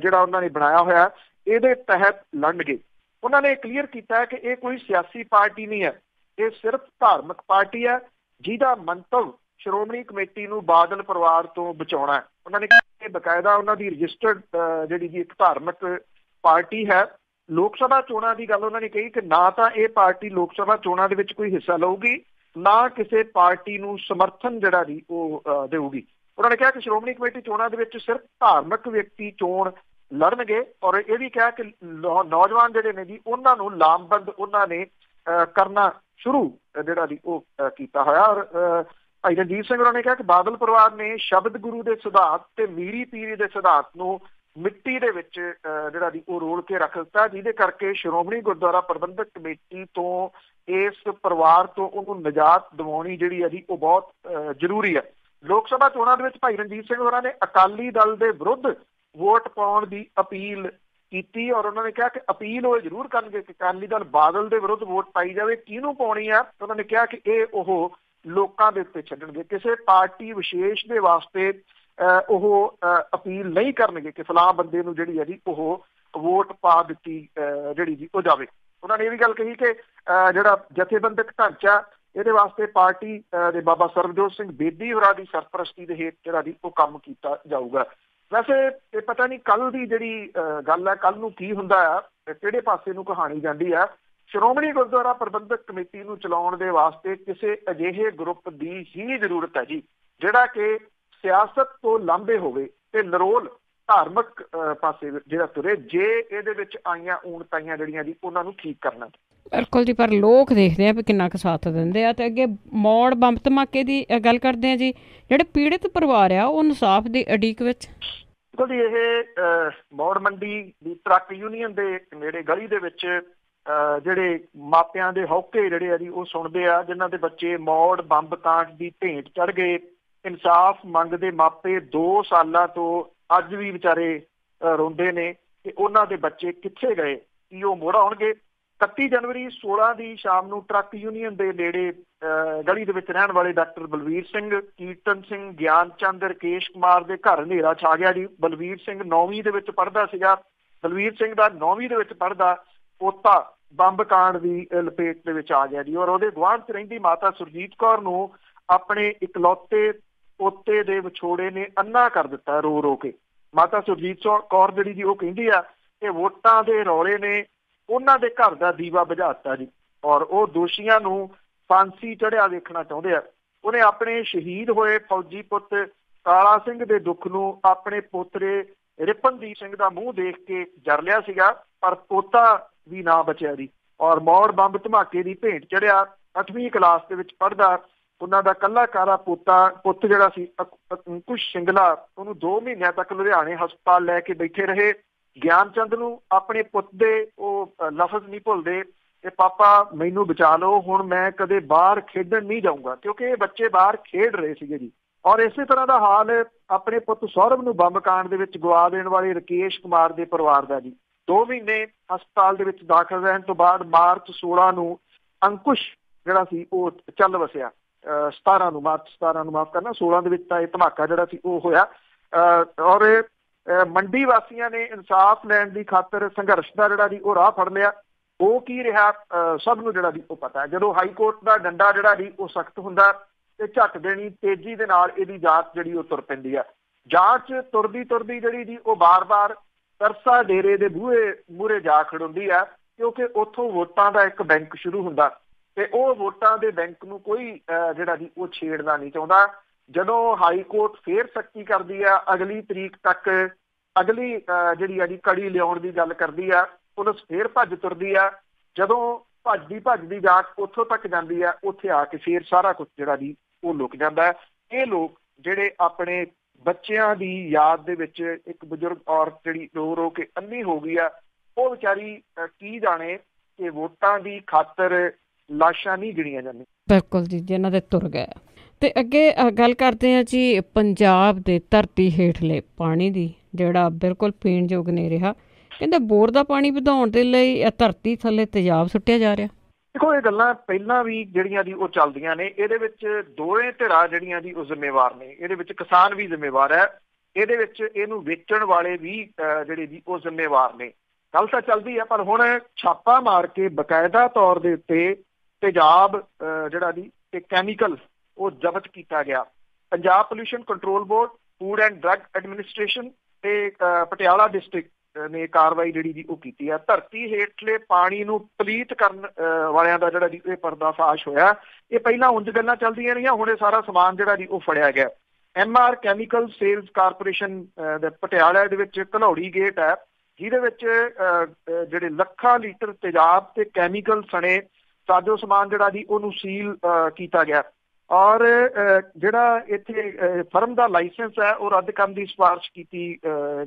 [SPEAKER 2] ਜਿਹੜਾ ਉਹਨਾਂ ਨੇ ਬਣਾਇਆ ਹੋਇਆ ਇਹਦੇ ਤਹਿਤ ਲੜਨਗੇ। ਉਹਨਾਂ ਨੇ ਕਲੀਅਰ ਕੀਤਾ ਹੈ ਕਿ ਇਹ ਕੋਈ ਸਿਆਸੀ ਪਾਰਟੀ ਨਹੀਂ ਹੈ, ਇਹ ਸਿਰਫ ਧਾਰਮਿਕ ਪਾਰਟੀ ਹੈ ਜਿਹਦਾ ਮੰਤਵ ਸ਼੍ਰੋਮਣੀ ਕਮੇਟੀ ਨੂੰ ਬਾਦਲ ਪਰਿਵਾਰ ਤੋਂ ਬਚਾਉਣਾ ਹੈ। ਉਹਨਾਂ ਨੇ ਕਿਹਾ ਬਕਾਇਦਾ ਉਹਨਾਂ ਦੀ ਰਜਿਸਟਰਡ ਜਿਹੜੀ ਜੀ ਇੱਕ ਧਾਰਮਿਕ ਪਾਰਟੀ ਹੈ। ਲੋਕ ਸਭਾ ਚੋਣਾਂ ਦੀ ਗੱਲ ਉਹਨਾਂ ਨੇ ਕਹੀ ਕਿ ਨਾ ਤਾਂ ਇਹ ਪਾਰਟੀ ਲੋਕ ਸਭਾ ਚੋਣਾਂ ਦੇ ਵਿੱਚ ਕੋਈ ਹਿੱਸਾ ਲਊਗੀ, ਨਾ ਕਿਸੇ ਪਾਰਟੀ ਨੂੰ ਸਮਰਥਨ ਜਿਹੜਾ ਵੀ ਉਹ ਦੇਊਗੀ। ਉਹਨਾਂ ਨੇ ਕਿਹਾ ਕਿ ਸ਼੍ਰੋਮਣੀ ਕਮੇਟੀ ਚੋਣਾਂ ਦੇ ਵਿੱਚ ਸਿਰਫ ਧਾਰਮਿਕ ਵਿਅਕਤੀ ਚੋਣ ਲੜਨਗੇ ਔਰ ਇਹ ਵੀ ਕਿਹਾ ਕਿ ਨੌਜਵਾਨ ਜਿਹੜੇ ਨੇ ਜੀ ਉਹਨਾਂ ਨੂੰ ਲਾਮਬੰਦ ਉਹਨਾਂ ਨੇ ਕਰਨਾ ਸ਼ੁਰੂ ਜਿਹੜਾ ਵੀ ਉਹ ਕੀਤਾ ਹੋਇਆ। ਔਰ ਭਾਈ ਰਣਜੀਤ ਸਿੰਘ ਉਹਨਾਂ ਨੇ ਕਿਹਾ ਕਿ ਬਾਦਲ ਪਰਿਵਾਰ ਨੇ ਸ਼ਬਦ ਗੁਰੂ ਦੇ ਸਿਧਾਂਤ ਤੇ ਮੀਰੀ ਪੀਰੀ ਦੇ ਸਿਧਾਂਤ ਨੂੰ ਮਿੱਟੀ ਦੇ ਵਿੱਚ ਜਿਹੜਾ ਵੀ ਉਹ ਰੋਲ ਕੇ ਰੱਖ ਦਿੱਤਾ, ਜਿਹਦੇ ਕਰਕੇ ਸ਼੍ਰੋਮਣੀ ਗੁਰਦੁਆਰਾ ਪ੍ਰਬੰਧਕ ਕਮੇਟੀ ਤੋਂ ਇਸ ਪਰਿਵਾਰ ਤੋਂ ਉਹਨੂੰ ਨਿਜਾਤ ਦਿਵਾਉਣੀ ਜਿਹੜੀ ਹੈ ਜੀ ਉਹ ਬਹੁਤ ਜ਼ਰੂਰੀ ਹੈ। ਲੋਕ ਸਭਾ ਚੋਣਾਂ ਦੇ ਵਿੱਚ ਭਾਈ ਰਣਜੀਤ ਸਿੰਘ ਹੋਰਾਂ ਨੇ ਅਕਾਲੀ ਦਲ ਦੇ ਵਿਰੁੱਧ ਵੋਟ ਪਾਉਣ ਦੀ ਅਪੀਲ ਕੀਤੀ ਔਰ ਉਹਨਾਂ ਨੇ ਕਿਹਾ ਕਿ ਅਪੀਲ ਉਹ ਜ਼ਰੂਰ ਕਰਨਗੇ ਕਿ ਅਕਾਲੀ ਦਲ ਬਾਦਲ ਦੇ ਵਿਰੁੱਧ ਵੋਟ ਪਾਈ ਜਾਵੇ। ਕਿਹਨੂੰ ਪਾਉਣੀ ਆ ਉਹਨਾਂ ਨੇ ਕਿਹਾ ਕਿ ਇਹ ਉਹ ਲੋਕਾਂ ਦੇ ਉੱਤੇ ਛੱਡਣਗੇ, ਕਿਸੇ ਪਾਰਟੀ ਵਿਸ਼ੇਸ਼ ਦੇ ਵਾਸਤੇ ਉਹ ਅਪੀਲ ਨਹੀਂ ਕਰਨਗੇ ਕਿ ਫਲਾਂ ਬੰਦੇ ਨੂੰ ਜਿਹੜੀ ਹੈ ਜੀ ਉਹ ਵੋਟ ਪਾ ਦਿੱਤੀ ਜਿਹੜੀ ਜੀ ਉਹ ਜਾਵੇ। ਉਹਨਾਂ ਨੇ ਇਹ ਵੀ ਗੱਲ ਕਹੀ ਕਿ ਜਿਹੜਾ ਜਥੇਬੰਦਕ ਢਾਂਚਾ ਇਹਦੇ ਵਾਸਤੇ ਪਾਰਟੀ ਦੇ ਬਾਬਾ ਸਰਬਜੋਤ ਸਿੰਘ ਬੇਦੀ ਹੋਰਾਂ ਦੀ ਸਰਪ੍ਰਸਤੀ ਦੇ ਹੇਠ ਜਿਹੜਾ ਜੀ ਉਹ ਕੰਮ ਕੀਤਾ ਜਾਊਗਾ। ਵੈਸੇ ਇਹ ਪਤਾ ਨਹੀਂ ਕੱਲ ਦੀ ਜਿਹੜੀ ਗੱਲ ਹੈ, ਕੱਲ ਨੂੰ ਕੀ ਹੁੰਦਾ ਆ, ਕਿਹੜੇ ਪਾਸੇ ਨੂੰ ਕਹਾਣੀ ਜਾਂਦੀ ਆ। ਸ਼੍ਰੋਮਣੀ ਗੁਰਦੁਆਰਾ ਪ੍ਰਬੰਧਕ ਕਮੇਟੀ ਨੂੰ ਚਲਾਉਣ ਦੇ ਵਾਸਤੇ ਕਿਸੇ ਅਜਿਹੇ ਗਰੁੱਪ ਦੀ ਹੀ ਜ਼ਰੂਰਤ ਹੈ ਜੀ ਜਿਹੜਾ ਕਿ ਸਿਆਸਤ ਤੋਂ ਲਾਂਭੇ ਹੋਵੇ ਤੇ ਨਿਰੋਲ ਧਾਰਮਿਕ ਪਾਸੇ ਜਿਹੜਾ ਤੁਰੇ, ਜੇ ਇਹਦੇ ਵਿੱਚ ਆਈਆਂ ਊਣਤਾਈਆਂ ਜਿਹੜੀਆਂ ਜੀ ਉਹਨਾਂ ਨੂੰ ਠੀਕ ਕਰਨਾ।
[SPEAKER 1] ਬਿਲਕੁਲ ਜੀ, ਪਰ ਲੋਕ ਦੇਖਦੇ ਆ ਵੀ ਕਿੰਨਾ ਕੁ ਸਾਥ ਦਿੰਦੇ ਆ। ਤੇ ਅੱਗੇ ਮੌੜ ਬੰਬ ਧਮਾਕੇ ਦੀ ਗੱਲ ਕਰਦੇ ਆ ਜੀ, ਜਿਹੜੇ ਪੀੜਿਤ ਪਰਿਵਾਰ ਆ ਉਹ ਇਨਸਾਫ ਦੀ ਉਡੀਕ ਵਿੱਚ।
[SPEAKER 2] ਦੇਖੋ ਜੀ, ਇਹ ਮੌੜ ਮੰਡੀ ਦੀ ਟਰੱਕ ਯੂਨੀਅਨ ਦੇ ਨੇੜੇ ਗਲੀ ਦੇ ਵਿੱਚ ਜਿਹੜੇ ਮਾਪਿਆਂ ਦੇ ਹੌਕੇ ਜਿਹੜੇ ਆ ਜੀ ਉਹ ਸੁਣਦੇ ਆ, ਜਿਨ੍ਹਾਂ ਦੇ ਬੱਚੇ ਮੌੜ ਬੰਬ ਕਾਂਡ ਦੀ ਭੇਂਟ ਚੜ੍ਹ ਗਏ। ਇਨਸਾਫ ਮੰਗਦੇ ਮਾਪੇ 2 ਸਾਲਾਂ ਤੋਂ ਅੱਜ ਵੀ ਵਿਚਾਰੇ ਰੋਂਦੇ ਨੇ ਕਿ ਉਹਨਾਂ ਦੇ ਬੱਚੇ ਕਿੱਥੇ ਗਏ, ਕੀ ਉਹ ਮੁੜ ਆਉਣਗੇ। 31 ਜਨਵਰੀ 16 ਦੀ ਸ਼ਾਮ ਨੂੰ ਟਰੱਕ ਯੂਨੀਅਨ ਦੇ ਨੇੜੇ ਗਲੀ ਦੇ ਵਿੱਚ ਰਹਿਣ ਵਾਲੇ ਡਾਕਟਰ ਬਲਵੀਰ ਸਿੰਘ, ਕੀਰਤਨ ਸਿੰਘ, ਗਿਆਨ ਚੰਦ, ਰਕੇਸ਼ ਕੁਮਾਰ ਦੇ ਘਰ ਹਨੇਰਾ ਛਾ ਗਿਆ ਜੀ। ਬਲਵੀਰ ਸਿੰਘ 9ਵੀਂ ਦੇ ਵਿੱਚ ਪੜ੍ਹਦਾ ਸੀਗਾ। ਬਲਵੀਰ ਸਿੰਘ ਦਾ 9ਵੀਂ ਦੇ ਵਿੱਚ ਪੜ੍ਹਦਾ ਪੋਤਾ ਬੰਬ ਕਾਂਡ ਦੀ ਲਪੇਟ ਦੇ ਵਿੱਚ ਆ ਗਿਆ ਜੀ ਔਰ ਉਹਦੇ ਗੁਆਂਢ 'ਚ ਰਹਿੰਦੀ ਮਾਤਾ ਸੁਰਜੀਤ ਕੌਰ ਨੂੰ ਆਪਣੇ ਇਕਲੌਤੇ ਪੋਤੇ ਦੇ ਵਿਛੋੜੇ ਨੇ ਅੰਨਾ ਕਰ ਦਿੱਤਾ ਰੋ ਰੋ ਕੇ। ਮਾਤਾ ਸੁਰਜੀਤ ਕੌਰ ਜਿਹੜੀ ਜੀ ਉਹ ਕਹਿੰਦੀ ਆ ਕਿ ਵੋਟਾਂ ਦੇ ਰੌਲੇ ਨੇ ਉਹਨਾਂ ਦੇ ਘਰ ਦਾ ਦੀਵਾ ਬੁਝਾ ਦਿੱਤਾ ਜੀ ਔਰ ਉਹ ਦੋਸ਼ੀਆਂ ਨੂੰ ਫਾਂਸੀ ਚੜ੍ਹਿਆ ਵੇਖਣਾ ਚਾਹੁੰਦੇ ਆ। ਉਹਨੇ ਆਪਣੇ ਸ਼ਹੀਦ ਹੋਏ ਫੌਜੀ ਪੁੱਤ ਕਾਲਾ ਸਿੰਘ ਦੇ ਦੁੱਖ ਨੂੰ ਆਪਣੇ ਪੋਤਰੇ ਰਿਪਨਦੀਪ ਸਿੰਘ ਦਾ ਮੂੰਹ ਦੇਖ ਕੇ ਜਰ ਲਿਆ ਸੀਗਾ, ਪਰ ਪੋਤਾ ਵੀ ਨਾ ਬਚਿਆ ਜੀ ਔਰ ਮੌੜ ਬੰਬ ਧਮਾਕੇ ਦੀ ਭੇਂਟ ਚੜ੍ਹਿਆ। 8ਵੀਂ ਕਲਾਸ ਦੇ ਵਿੱਚ ਪੜ੍ਹਦਾ ਉਹਨਾਂ ਦਾ ਕੱਲਾਕਾਰਾ ਪੁੱਤ ਜਿਹੜਾ ਸੀ ਅੰਕੁਸ਼ ਸਿੰਗਲਾ, ਉਹਨੂੰ 2 ਮਹੀਨਿਆਂ ਤੱਕ ਲੁਧਿਆਣੇ ਹਸਪਤਾਲ ਲੈ ਕੇ ਬੈਠੇ ਰਹੇ। ਗਿਆਨ ਚੰਦ ਨੂੰ ਆਪਣੇ ਪੁੱਤ ਦੇ ਉਹ ਲਫ਼ਜ਼ ਨਹੀਂ ਭੁੱਲਦੇ ਕਿ ਪਾਪਾ ਮੈਨੂੰ ਬਚਾ ਲਓ, ਹੁਣ ਮੈਂ ਕਦੇ ਬਾਹਰ ਖੇਡਣ ਨਹੀਂ ਜਾਊਂਗਾ, ਕਿਉਂਕਿ ਇਹ ਬੱਚੇ ਬਾਹਰ ਖੇਡ ਰਹੇ ਸੀਗੇ ਜੀ। ਔਰ ਇਸੇ ਤਰ੍ਹਾਂ ਦਾ ਹਾਲ ਆਪਣੇ ਪੁੱਤ ਸੌਰਵ ਨੂੰ ਬੰਬ ਕਾਂਡ ਦੇ ਵਿੱਚ ਗਵਾ ਦੇਣ ਵਾਲੇ ਰਕੇਸ਼ ਕੁਮਾਰ ਦੇ ਪਰਿਵਾਰ ਦਾ ਜੀ। 2 ਮਹੀਨੇ ਹਸਪਤਾਲ ਦੇ ਵਿੱਚ ਦਾਖਲ ਰਹਿਣ ਤੋਂ ਬਾਅਦ ਮਾਰਚ 16 ਨੂੰ ਅੰਕੁਸ਼ ਜਿਹੜਾ ਸੀ ਉਹ ਚੱਲ ਵਸਿਆ। 17 ਨੂੰ ਮਾਰਚ 17 ਨੂੰ ਮਾਫ ਕਰਨਾ 16 ਦੇ ਵਿੱਚ ਤਾਂ ਇਹ ਧਮਾਕਾ ਜਿਹੜਾ ਸੀ ਉਹ ਹੋਇਆ। ਔਰ ਮੰਡੀ ਵਾਸੀਆਂ ਨੇ ਇਨਸਾਫ ਲੈਣ ਦੀ ਖਾਤਰ ਸੰਘਰਸ਼ ਦਾ ਜਿਹੜਾ ਜੀ ਉਹ ਰਾਹ ਫੜ ਲਿਆ। ਉਹ ਕੀ ਰਿਹਾ ਸਭ ਨੂੰ ਜਿਹੜਾ ਜੀ ਉਹ ਪਤਾ। ਜਦੋਂ ਹਾਈ ਕੋਰਟ ਦਾ ਡੰਡਾ ਜਿਹੜਾ ਜੀ ਉਹ ਸਖਤ ਹੁੰਦਾ ਤੇ ਝੱਟ ਦੇਣੀ ਤੇਜ਼ੀ ਦੇ ਨਾਲ ਇਹਦੀ ਜਾਂਚ ਜਿਹੜੀ ਉਹ ਤੁਰ ਪੈਂਦੀ ਆ। ਜਾਂਚ ਤੁਰਦੀ ਜਿਹੜੀ ਜੀ ਉਹ ਬਾਰ-ਬਾਰ ਤਰਸਾ ਡੇਰੇ ਦੇ ਮੂਹਰੇ ਜਾ ਖੜੋਂਦੀ ਆ, ਕਿਉਂਕਿ ਉੱਥੋਂ ਵੋਟਾਂ ਦਾ ਇੱਕ ਬੈਂਕ ਸ਼ੁਰੂ ਹੁੰਦਾ ਤੇ ਉਹ ਵੋਟਾਂ ਦੇ ਬੈਂਕ ਨੂੰ ਕੋਈ ਜਿਹੜਾ ਜੀ ਉਹ ਛੇੜਨਾ ਨਹੀਂ ਚਾਹੁੰਦਾ। ਜਦੋਂ ਹਾਈ ਕੋਰਟ ਫੇਰ ਸਖਤੀ ਕਰਦੀ ਆ, ਅਗਲੀ ਤਰੀਕ ਤੱਕ ਅਗਲੀ ਜਿਹੜੀ ਆ ਜੀ ਕੜੀ ਲਿਆਉਣ ਦੀ ਗੱਲ ਕਰਦੀ ਆ, ਪੁਲਿਸ ਫੇਰ ਭੱਜ ਤੁਰਦੀ ਆ। ਜਦੋਂ ਭੱਜਦੀ ਜਾਂਚ ਉੱਥੋਂ ਤੱਕ ਜਾਂਦੀ ਆ, ਉੱਥੇ ਆ ਕੇ ਫੇਰ ਸਾਰਾ ਕੁਝ ਜਿਹੜਾ ਜੀ ਉਹ ਲੁਕ ਜਾਂਦਾ। ਇਹ ਲੋਕ ਜਿਹੜੇ ਆਪਣੇ ਬੱਚਿਆਂ ਦੀ ਯਾਦ ਦੇ ਵਿੱਚ, ਇੱਕ ਬਜ਼ੁਰਗ ਔਰਤ ਜਿਹੜੀ ਰੋ ਕੇ ਅੰਨੀ ਹੋ ਗਈ ਆ, ਉਹ ਵਿਚਾਰੀ ਕੀ ਜਾਣੇ ਕਿ ਵੋਟਾਂ ਦੀ ਖਾਤਰ ਲਾਸ਼ਾਂ ਨਹੀਂ ਗਿਣੀਆਂ ਜਾਂਦੀਆਂ।
[SPEAKER 1] ਬਿਲਕੁਲ ਜੀ, ਜਿਨ੍ਹਾਂ ਦੇ ਤੁਰ ਗਏ। ਤੇ ਅੱਗੇ ਗੱਲ ਕਰਦੇ ਹਾਂ ਜੀ ਪੰਜਾਬ ਦੇ ਧਰਤੀ ਹੇਠਲੇ ਪਾਣੀ ਦੀ, ਜਿਹੜਾ ਬਿਲਕੁਲ ਪੀਣ ਯੋਗ ਨਹੀਂ ਰਿਹਾ। ਕਹਿੰਦੇ ਬੋਰ ਦਾ ਪਾਣੀ ਵਧਾਉਣ ਦੇ ਲਈ ਧਰਤੀ ਥੱਲੇ ਤੇਜ਼ਾਬ ਸੁੱਟਿਆ ਜਾ ਰਿਹਾ।
[SPEAKER 2] ਦੇਖੋ, ਇਹ ਗੱਲਾਂ ਪਹਿਲਾਂ ਵੀ ਜਿਹੜੀਆਂ ਦੀ ਉਹ ਚੱਲਦੀਆਂ ਨੇ। ਇਹਦੇ ਵਿੱਚ ਦੋਵੇਂ ਧਿਰਾਂ ਜਿਹੜੀਆਂ ਦੀ ਉਹ ਜ਼ਿੰਮੇਵਾਰ ਨੇ। ਇਹਦੇ ਵਿੱਚ ਕਿਸਾਨ ਵੀ ਜ਼ਿੰਮੇਵਾਰ ਹੈ, ਇਹਦੇ ਵਿੱਚ ਇਹਨੂੰ ਵੇਚਣ ਵਾਲੇ ਵੀ ਜਿਹੜੇ ਜੀ ਉਹ ਜ਼ਿੰਮੇਵਾਰ ਨੇ। ਗੱਲ ਤਾਂ ਚੱਲਦੀ ਹੈ, ਪਰ ਹੁਣ ਛਾਪਾ ਮਾਰ ਕੇ ਬਕਾਇਦਾ ਤੌਰ ਦੇ ਉੱਤੇ ਤੇਜ਼ਾਬ ਜਿਹੜਾ ਜੀ ਤੇ ਕੈਮੀਕਲ ਉਹ ਜ਼ਬਤ ਕੀਤਾ ਗਿਆ। Punjab pollution control board, food and drug administration ਤੇ ਪਟਿਆਲਾ ਡਿਸਟ੍ਰਿਕਟ ਨੇ ਕਾਰਵਾਈ ਜਿਹੜੀ ਜੀ ਉਹ ਕੀਤੀ ਆ। ਧਰਤੀ ਹੇਠਲੇ ਪਾਣੀ ਨੂੰ ਪਲੀਤ ਕਰਨ ਵਾਲਿਆਂ ਦਾ ਜਿਹੜਾ ਜੀ ਇਹ ਪਰਦਾਫਾਸ਼ ਹੋਇਆ। ਇਹ ਪਹਿਲਾਂ ਉਂਝ ਗੱਲਾਂ ਚੱਲਦੀਆਂ ਰਹੀਆਂ, ਹੁਣ ਇਹ ਸਾਰਾ ਸਮਾਨ ਜਿਹੜਾ ਜੀ ਉਹ ਫੜਿਆ ਗਿਆ। MR ਕੈਮੀਕਲ ਸੇਲਸ ਕਾਰਪੋਰੇਸ਼ਨ ਦੇ ਪਟਿਆਲਾ ਦੇ ਵਿੱਚ ਘਲੌੜੀ ਗੇਟ ਹੈ, ਜਿਹਦੇ ਵਿੱਚ ਜਿਹੜੇ ਲੱਖਾਂ ਲੀਟਰ ਤੇਜ਼ਾਬ ਤੇ ਕੈਮੀਕਲ ਸਣੇ ਸਾਜੋ ਸਮਾਨ ਜਿਹੜਾ ਜੀ ਉਹਨੂੰ ਸੀਲ ਕੀਤਾ ਗਿਆ। ਔਰ ਜਿਹੜਾ ਇੱਥੇ ਫਰਮ ਦਾ ਲਾਇਸੈਂਸ ਹੈ ਉਹ ਰੱਦ ਕਰਨ ਦੀ ਸਿਫਾਰਿਸ਼ ਕੀਤੀ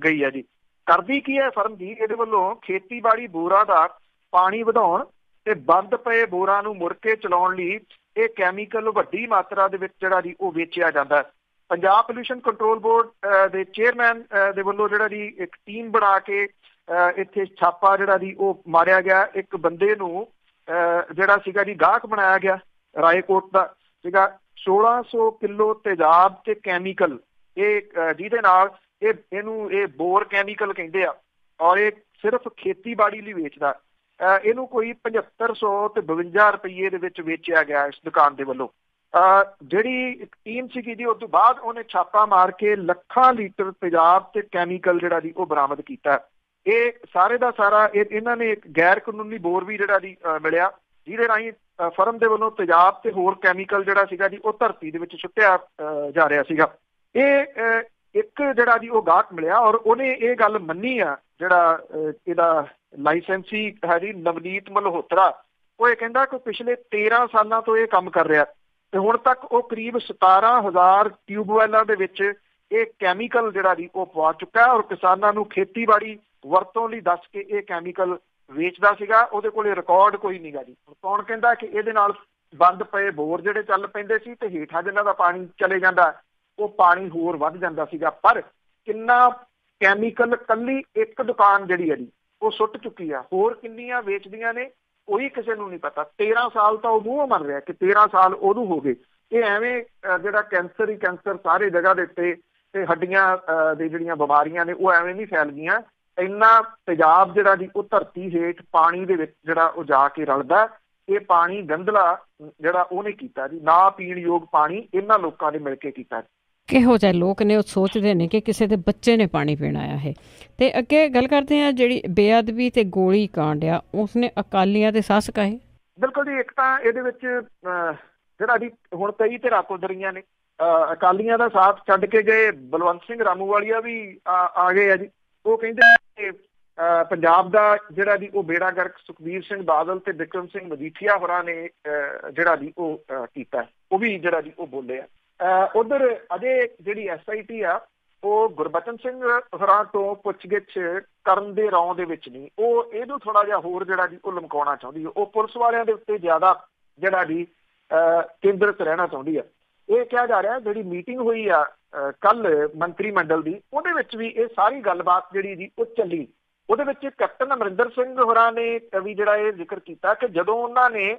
[SPEAKER 2] ਗਈ ਹੈ ਜੀ। ਕਰਦੀ ਕੀ ਹੈ ਫਰਮ ਜੀ? ਇਹਦੇ ਵੱਲੋਂ ਖੇਤੀਬਾੜੀ ਬੋਰਾਂ ਦਾ ਪਾਣੀ ਵਧਾਉਣ ਤੇ ਬੰਦ ਪਏ ਬੋਰਾਂ ਨੂੰ ਮੁੜ ਕੇ ਚਲਾਉਣ ਲਈ ਇਹ ਕੈਮੀਕਲ ਵੱਡੀ ਮਾਤਰਾ ਦੇ ਵਿੱਚ ਜਿਹੜਾ ਜੀ ਉਹ ਵੇਚਿਆ ਜਾਂਦਾ। ਪੰਜਾਬ ਪੋਲਿਊਸ਼ਨ ਕੰਟਰੋਲ ਬੋਰਡ ਦੇ ਚੇਅਰਮੈਨ ਦੇ ਵੱਲੋਂ ਜਿਹੜਾ ਜੀ ਇੱਕ ਟੀਮ ਬਣਾ ਕੇ ਇੱਥੇ ਛਾਪਾ ਜਿਹੜਾ ਜੀ ਉਹ ਮਾਰਿਆ ਗਿਆ। ਇੱਕ ਬੰਦੇ ਨੂੰ ਜਿਹੜਾ ਸੀਗਾ ਜੀ ਗਾਹਕ ਬਣਾਇਆ ਗਿਆ, ਰਾਏਕੋਟ ਦਾ ਸੀਗਾ। 1600 ਕਿਲੋ ਤੇਜ਼ਾਬ ਤੇ ਕੈਮੀਕਲ, ਇਹ ਜਿਹਦੇ ਨਾਲ ਇਹ ਬੋਰ ਕੈਮੀਕਲ ਕਹਿੰਦੇ ਆ, ਔਰ ਇਹ ਸਿਰਫ ਖੇਤੀਬਾੜੀ ਲਈ ਵੇਚਦਾ। ਇਹਨੂੰ ਕੋਈ 7500 ਤੇ 52 ਰੁਪਏ ਦੇ ਵਿੱਚ ਵੇਚਿਆ ਗਿਆ ਇਸ ਦੁਕਾਨ ਦੇ ਵੱਲੋਂ। ਜਿਹੜੀ ਇੱਕ ਟੀਮ ਸੀਗੀ ਜੀ, ਉਸ ਤੋਂ ਬਾਅਦ ਉਹਨੇ ਛਾਪਾ ਮਾਰ ਕੇ ਲੱਖਾਂ ਲੀਟਰ ਤੇਜ਼ਾਬ ਤੇ ਕੈਮੀਕਲ ਜਿਹੜਾ ਜੀ ਉਹ ਬਰਾਮਦ ਕੀਤਾ। ਇਹ ਸਾਰੇ ਦਾ ਸਾਰਾ ਇਹਨਾਂ ਨੇ ਇੱਕ ਗੈਰ ਕਾਨੂੰਨੀ ਬੋਰ ਵੀ ਜਿਹੜਾ ਜੀ ਮਿਲਿਆ, ਜਿਹਦੇ ਰਾਹੀਂ ਫਰਮ ਦੇ ਵੱਲੋਂ ਤੇਜ਼ਾਬ ਤੇ ਹੋਰ ਕੈਮੀਕਲ ਜਿਹੜਾ ਸੀਗਾ ਜੀ ਉਹ ਧਰਤੀ ਦੇ ਵਿੱਚ ਸੁੱਟਿਆ ਜਾ ਰਿਹਾ ਸੀਗਾ। ਇਹ ਇੱਕ ਜਿਹੜਾ ਜੀ ਉਹ ਗਾਹਕ ਮਿਲਿਆ ਔਰ ਉਹਨੇ ਇਹ ਗੱਲ ਮੰਨੀ ਆ, ਜਿਹੜਾ ਇਹਦਾ ਲਾਇਸੈਂਸੀ ਹੈ ਜੀ ਨਵਨੀਤ ਮਲਹੋਤਰਾ। ਉਹ ਇਹ ਕਹਿੰਦਾ ਕਿ ਪਿਛਲੇ 13 ਸਾਲਾਂ ਤੋਂ ਇਹ ਕੰਮ ਕਰ ਰਿਹਾ ਤੇ ਹੁਣ ਤੱਕ ਉਹ ਕਰੀਬ 17,000 ਟਿਊਬਵੈਲਾਂ ਦੇ ਵਿੱਚ ਇਹ ਕੈਮੀਕਲ ਜਿਹੜਾ ਜੀ ਉਹ ਪਵਾ ਚੁੱਕਾ ਔਰ ਕਿਸਾਨਾਂ ਨੂੰ ਖੇਤੀਬਾੜੀ ਵਰਤੋਂ ਲਈ ਦੱਸ ਕੇ ਇਹ ਕੈਮੀਕਲ ਵੇਚਦਾ ਸੀਗਾ। ਉਹਦੇ ਕੋਲੇ ਰਿਕਾਰਡ ਕੋਈ ਨਹੀਂ ਗਾ ਜੀ। ਕੌਣ ਕਹਿੰਦਾ ਕਿ ਇਹਦੇ ਨਾਲ ਬੰਦ ਪਏ ਬੋਰ ਜਿਹੜੇ ਚੱਲ ਪੈਂਦੇ ਸੀ ਤੇ ਹੇਠਾਂ ਜਿਨ੍ਹਾਂ ਦਾ ਪਾਣੀ ਚਲੇ ਜਾਂਦਾ ਉਹ ਪਾਣੀ ਹੋਰ ਵੱਧ ਜਾਂਦਾ ਸੀਗਾ। ਪਰ ਕਿੰਨਾ ਕੈਮੀਕਲ ਕੱਲੀ ਇੱਕ ਦੁਕਾਨ ਜਿਹੜੀ ਹੈ ਜੀ ਉਹ ਸੁੱਟ ਚੁੱਕੀ ਆ, ਹੋਰ ਕਿੰਨੀਆਂ ਵੇਚਦੀਆਂ ਨੇ ਕੋਈ ਕਿਸੇ ਨੂੰ ਨਹੀਂ ਪਤਾ। 13 ਸਾਲ ਤਾਂ ਉਹ ਮੂੰਹੋਂ ਮੰਨ ਰਿਹਾ ਕਿ 13 ਸਾਲ ਉਹਨੂੰ ਹੋ ਗਏ। ਇਹ ਐਵੇਂ ਜਿਹੜਾ ਕੈਂਸਰ ਹੀ ਕੈਂਸਰ ਸਾਰੇ ਜਗ੍ਹਾ ਦੇ ਉੱਤੇ ਤੇ ਹੱਡੀਆਂ ਦੀ ਜਿਹੜੀਆਂ ਬਿਮਾਰੀਆਂ ਨੇ ਉਹ ਐਵੇਂ ਨਹੀਂ ਫੈਲ ਗਈਆਂ। ਇੰਨਾ ਤੇਜ਼ਾਬ ਜਿਹੜਾ ਜੀ ਉਹ ਧਰਤੀ ਹੇਠ ਪਾਣੀ ਦੇ ਵਿੱਚ ਜਿਹੜਾ ਉਹ ਜਾ ਕੇ ਰਲਦਾ। ਇਹ ਪਾਣੀ ਗੰਧਲਾ ਜਿਹੜਾ ਉਹਨੇ ਕੀਤਾ ਜੀ, ਨਾ ਪੀਣ ਯੋਗ ਪਾਣੀ ਇਹਨਾਂ ਲੋਕਾਂ ਨੇ ਮਿਲ ਕੇ ਕੀਤਾ।
[SPEAKER 1] ਕਿਹੋ ਜਿਹੇ ਲੋਕ ਨੇ ਉਹ ਸੋਚਦੇ ਨੇ ਕਿ ਕਿਸੇ ਦੇ ਬੱਚੇ ਨੇ ਪਾਣੀ ਪੀਣਾ ਆ। ਇਹ ਤੇ ਅੱਗੇ ਗੱਲ ਕਰਦੇ ਆ ਜਿਹੜੀ ਬੇਅਦਬੀ ਤੇ ਗੋਲੀ ਕਾਂਡ ਆ, ਉਸਨੇ ਅਕਾਲੀਆਂ ਦੇ ਸਾਹ ਸਕਾਏ।
[SPEAKER 2] ਬਿਲਕੁਲ ਜੀ। ਇੱਕ ਤਾਂ ਇਹਦੇ ਵਿੱਚ ਜਿਹੜਾ ਜੀ ਹੁਣ ਕਈ ਧਿਰਾਂ ਕੁੱਦ ਰਹੀਆਂ ਨੇ। ਅਕਾਲੀਆਂ ਦਾ ਸਾਥ ਛੱਡ ਕੇ ਗਏ ਬਲਵੰਤ ਸਿੰਘ ਰਾਮੂਵਾਲੀਆ ਵੀ ਆ ਗਏ ਆ ਜੀ। ਉਹ ਕਹਿੰਦੇ ਕਿ ਪੰਜਾਬ ਦਾ ਜਿਹੜਾ ਜੀ ਉਹ ਬੇੜਾ ਗਰਕ ਸੁਖਬੀਰ ਸਿੰਘ ਬਾਦਲ ਤੇ ਬਿਕਰਮ ਸਿੰਘ ਮਜੀਠੀਆ ਹੋਰਾਂ ਨੇ ਜਿਹੜਾ ਜੀ ਉਹ ਕੀਤਾ, ਉਹ ਵੀ ਜਿਹੜਾ ਜੀ ਉਹ ਬੋਲੇ ਆ। ਉਧਰ ਅਜੇ ਜਿਹੜੀ SIT ਆ ਉਹ ਗੁਰਬਚਨ ਸਿੰਘ ਹੋਰਾਂ ਤੋਂ ਪੁੱਛਗਿੱਛ ਕਰਨ ਦੇ ਰੌਂ ਦੇ ਵਿੱਚ ਨਹੀਂ, ਉਹ ਇਹਨੂੰ ਥੋੜਾ ਜਿਹਾ ਹੋਰ ਜਿਹੜਾ ਜੀ ਉਹ ਲਮਕਾਉਣਾ ਚਾਹੁੰਦੀ ਹੈ। ਉਹ ਪੁਲਿਸ ਵਾਲਿਆਂ ਦੇ ਉੱਤੇ ਜ਼ਿਆਦਾ ਜਿਹੜਾ ਜੀ ਕੇਂਦਰਿਤ ਰਹਿਣਾ ਚਾਹੁੰਦੀ ਆ। ਇਹ ਕਿਹਾ ਜਾ ਰਿਹਾ ਜਿਹੜੀ ਮੀਟਿੰਗ ਹੋਈ ਆ ਕੱਲ ਮੰਤਰੀ ਮੰਡਲ ਦੀ, ਉਹਦੇ ਵਿੱਚ ਵੀ ਇਹ ਸਾਰੀ ਗੱਲਬਾਤ ਜਿਹੜੀ ਜੀ ਉਹ ਚੱਲੀ। ਉਹਦੇ ਵਿੱਚ ਕੈਪਟਨ ਅਮਰਿੰਦਰ ਸਿੰਘ ਹੋਰਾਂ ਨੇ ਵੀ ਜਿਹੜਾ ਇਹ ਜ਼ਿਕਰ ਕੀਤਾ ਕਿ ਜਦੋਂ ਉਹਨਾਂ ਨੇ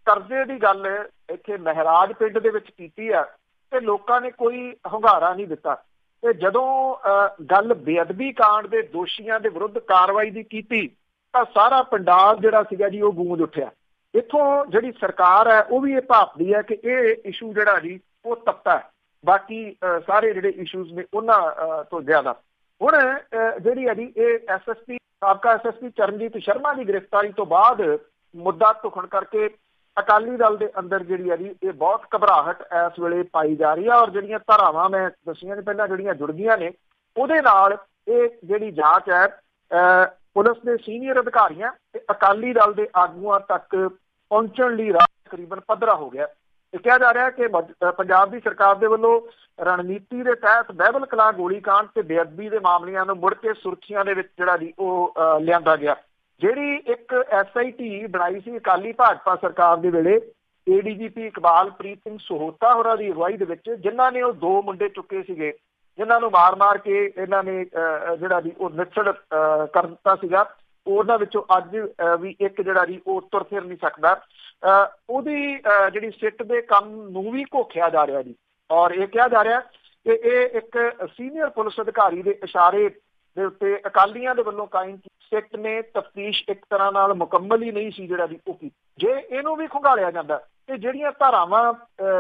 [SPEAKER 2] ਕਰਜ਼ੇ ਦੀ ਗੱਲ ਇੱਥੇ ਮਹਿਰਾਜ ਪਿੰਡ ਦੇ ਵਿੱਚ ਕੀਤੀ ਆ ਤੇ ਲੋਕਾਂ ਨੇ ਕੋਈ ਹੁੰਗਾਰਾ ਨਹੀਂ ਦਿੱਤਾ, ਤੇ ਜਦੋਂ ਗੱਲ ਬੇਅਦਬੀ ਕਾਂਡ ਦੇ ਦੋਸ਼ੀਆਂ ਦੇ ਵਿਰੁੱਧ ਕਾਰਵਾਈ ਦੀ ਕੀਤੀ ਤਾਂ ਸਾਰਾ ਪੰਡਾਲ ਜਿਹੜਾ ਸੀਗਾ ਜੀ ਉਹ ਗੂੰਜ ਉੱਠਿਆ। ਇੱਥੋਂ ਜਿਹੜੀ ਸਰਕਾਰ ਹੈ ਉਹ ਵੀ ਇਹ ਭਾਪਦੀ ਹੈ ਕਿ ਇਹ ਇਸ਼ੂ ਜਿਹੜਾ ਜੀ ਉਹ ਤਪਤਾ ਹੈ। बाकी सारे जिहड़े इशूज़ ने उन्हां तो ज़्यादा। हुण जिहड़ी है जी ये SSP साबका SSP चरणजीत शर्मा की गिरफ्तारी तो बाद मुद्दा धुखण करके अकाली दल के अंदर जिहड़ी है जी ये बहुत घबराहट इस वेले पाई जा रही है और जिहड़ियां धारावां मैं दस्सियां ने पहलां जिहड़ियां जुड़ गईयां ने उहदे नाल ये जिहड़ी जांच है पुलिस के सीनियर अधिकारियों ते अकाली दल के आगूआं तक पहुंचण लई राह तकरीबन पद्धरा हो गया। कहा जा रहा है कि पंजाब की सरकार के वलों रणनीति के तहत बहबल कलां गोलीकांड से बेअदबी के मामलों को मुड़ के सुर्खियां दे विच जिहड़ा जी ओह लिआंदा गया। जिहड़ी एक SIT बनाई सी अकाली भाजपा सरकार के वेले ADGP इकबालप्रीत सिंह सोहता होरां दी अगवाई दे विच जिन्हां ने वो 2 मुंडे चुके सीगे जिन्हां नूं मार मार के इन्हां ने जिहड़ा जी ओह निछड़ कर दित्ता सीगा। ਉਹਨਾਂ ਵਿੱਚੋਂ ਅੱਜ ਵੀ ਇੱਕ ਜਿਹੜਾ ਜੀ ਉਹ ਤੁਰ ਫਿਰ ਨਹੀਂ ਸਕਦਾ। ਉਹਦੀ ਜਿਹੜੀ ਸਿੱਟ ਦੇ ਕੰਮ ਨੂੰ ਵੀ ਘੋਖਿਆ ਜਾ ਰਿਹਾ ਜੀ ਔਰ ਇਹ ਕਿਹਾ ਜਾ ਰਿਹਾ ਕਿ ਇਹ ਇੱਕ ਸੀਨੀਅਰ ਪੁਲਿਸ ਅਧਿਕਾਰੀ ਦੇ ਇਸ਼ਾਰੇ ਦੇ ਉੱਤੇ ਅਕਾਲੀਆਂ ਦੇ ਵੱਲੋਂ ਕਾਇਮ ਸਿੱਟ ਨੇ ਤਫਤੀਸ਼ ਇੱਕ ਤਰ੍ਹਾਂ ਨਾਲ ਮੁਕੰਮਲ ਹੀ ਨਹੀਂ ਸੀ ਜਿਹੜਾ ਜੀ ਉਹ ਕੀਤੀ। ਜੇ ਇਹਨੂੰ ਵੀ ਖੁੰਗਾਲਿਆ ਜਾਂਦਾ ਤੇ ਜਿਹੜੀਆਂ ਧਾਰਾਵਾਂ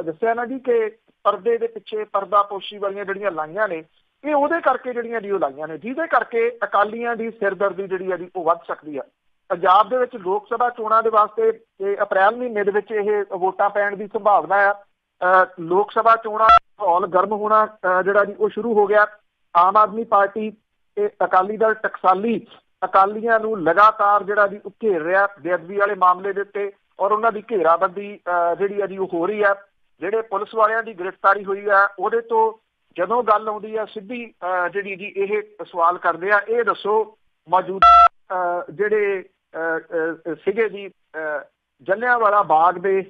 [SPEAKER 2] ਦੱਸਿਆ ਨਾ ਜੀ ਕਿ ਪਰਦੇ ਦੇ ਪਿੱਛੇ ਪਰਦਾਪੋਸ਼ੀ ਵਾਲੀਆਂ ਜਿਹੜੀਆਂ ਲਾਈਆਂ ਨੇ ਇਹ ਉਹਦੇ ਕਰਕੇ ਜਿਹੜੀਆਂ ਜੀ ਉਹ ਲਾਈਆਂ ਨੇ ਜਿਹਦੇ ਕਰਕੇ ਅਕਾਲੀਆਂ ਦੀ ਸਿਰਦਰਦੀ ਜਿਹੜੀ ਹੈ ਜੀ ਉਹ ਵੱਧ ਸਕਦੀ ਆ। ਪੰਜਾਬ ਦੇ ਵਿੱਚ ਲੋਕ ਸਭਾ ਚੋਣਾਂ ਦੇ ਵਾਸਤੇ ਅਪ੍ਰੈਲ ਮਹੀਨੇ ਦੇ ਵਿੱਚ ਇਹ ਵੋਟਾਂ ਪੈਣ ਦੀ ਸੰਭਾਵਨਾ ਆ। ਲੋਕ ਸਭਾ ਚੋਣਾਂ ਮਾਹੌਲ ਗਰਮ ਹੋਣਾ ਜਿਹੜਾ ਜੀ ਉਹ ਸ਼ੁਰੂ ਹੋ ਗਿਆ। ਆਮ ਆਦਮੀ ਪਾਰਟੀ ਤੇ ਅਕਾਲੀ ਦਲ ਟਕਸਾਲੀ ਅਕਾਲੀਆਂ ਨੂੰ ਲਗਾਤਾਰ ਜਿਹੜਾ ਜੀ ਉਹ ਘੇਰ ਰਿਹਾ ਬੇਅਦਬੀ ਵਾਲੇ ਮਾਮਲੇ ਦੇ ਉੱਤੇ ਔਰ ਉਹਨਾਂ ਦੀ ਘੇਰਾਬੰਦੀ ਜਿਹੜੀ ਆ ਜੀ ਉਹ ਹੋ ਰਹੀ ਆ। ਜਿਹੜੇ ਪੁਲਿਸ ਵਾਲਿਆਂ ਦੀ ਗ੍ਰਿਫਤਾਰੀ ਹੋਈ ਆ ਉਹਦੇ ਤੋਂ ਜਦੋਂ ਗੱਲ ਆਉਂਦੀ ਆ ਸਿੱਧੀ ਜਿਹੜੀ ਜੀ ਇਹ ਸਵਾਲ ਕਰਦੇ ਆ ਇਹ ਦੱਸੋ ਮੌਜੂਦਾ ਜਿਹੜੇ ਸੀਗੇ ਜੀ ਜਲਿਆਂਵਾਲਾ ਬਾਗ ਦੇ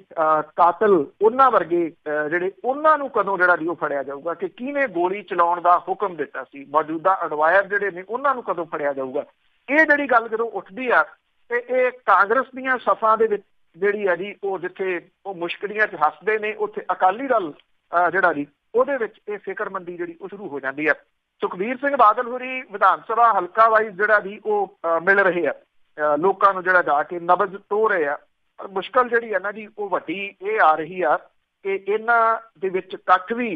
[SPEAKER 2] ਕਾਤਲ ਉਹਨਾਂ ਵਰਗੇ ਜਿਹੜੇ ਉਹਨਾਂ ਨੂੰ ਕਦੋਂ ਜਿਹੜਾ ਜੀ ਉਹ ਫੜਿਆ ਜਾਊਗਾ ਕਿ ਕਿਹਨੇ ਗੋਲੀ ਚਲਾਉਣ ਦਾ ਹੁਕਮ ਦਿੱਤਾ ਸੀ ਮੌਜੂਦਾ ਅਡਵਾਇਰ ਜਿਹੜੇ ਨੇ ਉਹਨਾਂ ਨੂੰ ਕਦੋਂ ਫੜਿਆ ਜਾਊਗਾ। ਇਹ ਜਿਹੜੀ ਗੱਲ ਜਦੋਂ ਉੱਠਦੀ ਆ ਤੇ ਇਹ ਕਾਂਗਰਸ ਦੀਆਂ ਸਫਾਂ ਦੇ ਵਿੱਚ ਜਿਹੜੀ ਹੈ ਜੀ ਉਹ ਜਿੱਥੇ ਉਹ ਮੁਸ਼ਕਿਲਾਂ 'ਚ ਹੱਸਦੇ ਨੇ ਉੱਥੇ ਅਕਾਲੀ ਦਲ ਜਿਹੜਾ ਜੀ ਉਹਦੇ ਵਿੱਚ ਇਹ ਫਿਕਰਮੰਦੀ ਜਿਹੜੀ ਉਹ ਸ਼ੁਰੂ ਹੋ ਜਾਂਦੀ ਹੈ। ਸੁਖਬੀਰ ਸਿੰਘ ਬਾਦਲ ਹੋਰੀ ਵਿਧਾਨ ਸਭਾ ਹਲਕਾ ਵਾਈਜ਼ ਜਿਹੜਾ ਜੀ ਉਹ ਮਿਲ ਰਹੇ ਆ ਲੋਕਾਂ ਨੂੰ ਜਿਹੜਾ ਜਾ ਕੇ ਨਬਜ਼ ਟੋਹ ਰਹੇ ਆ। ਪਰ ਮੁਸ਼ਕਲ ਜਿਹੜੀ ਹੈ ਨਾ ਜੀ ਉਹ ਵੱਡੀ ਇਹ ਆ ਰਹੀ ਆ ਕਿ ਇਹਨਾਂ ਦੇ ਵਿੱਚ ਕੱਖ ਵੀ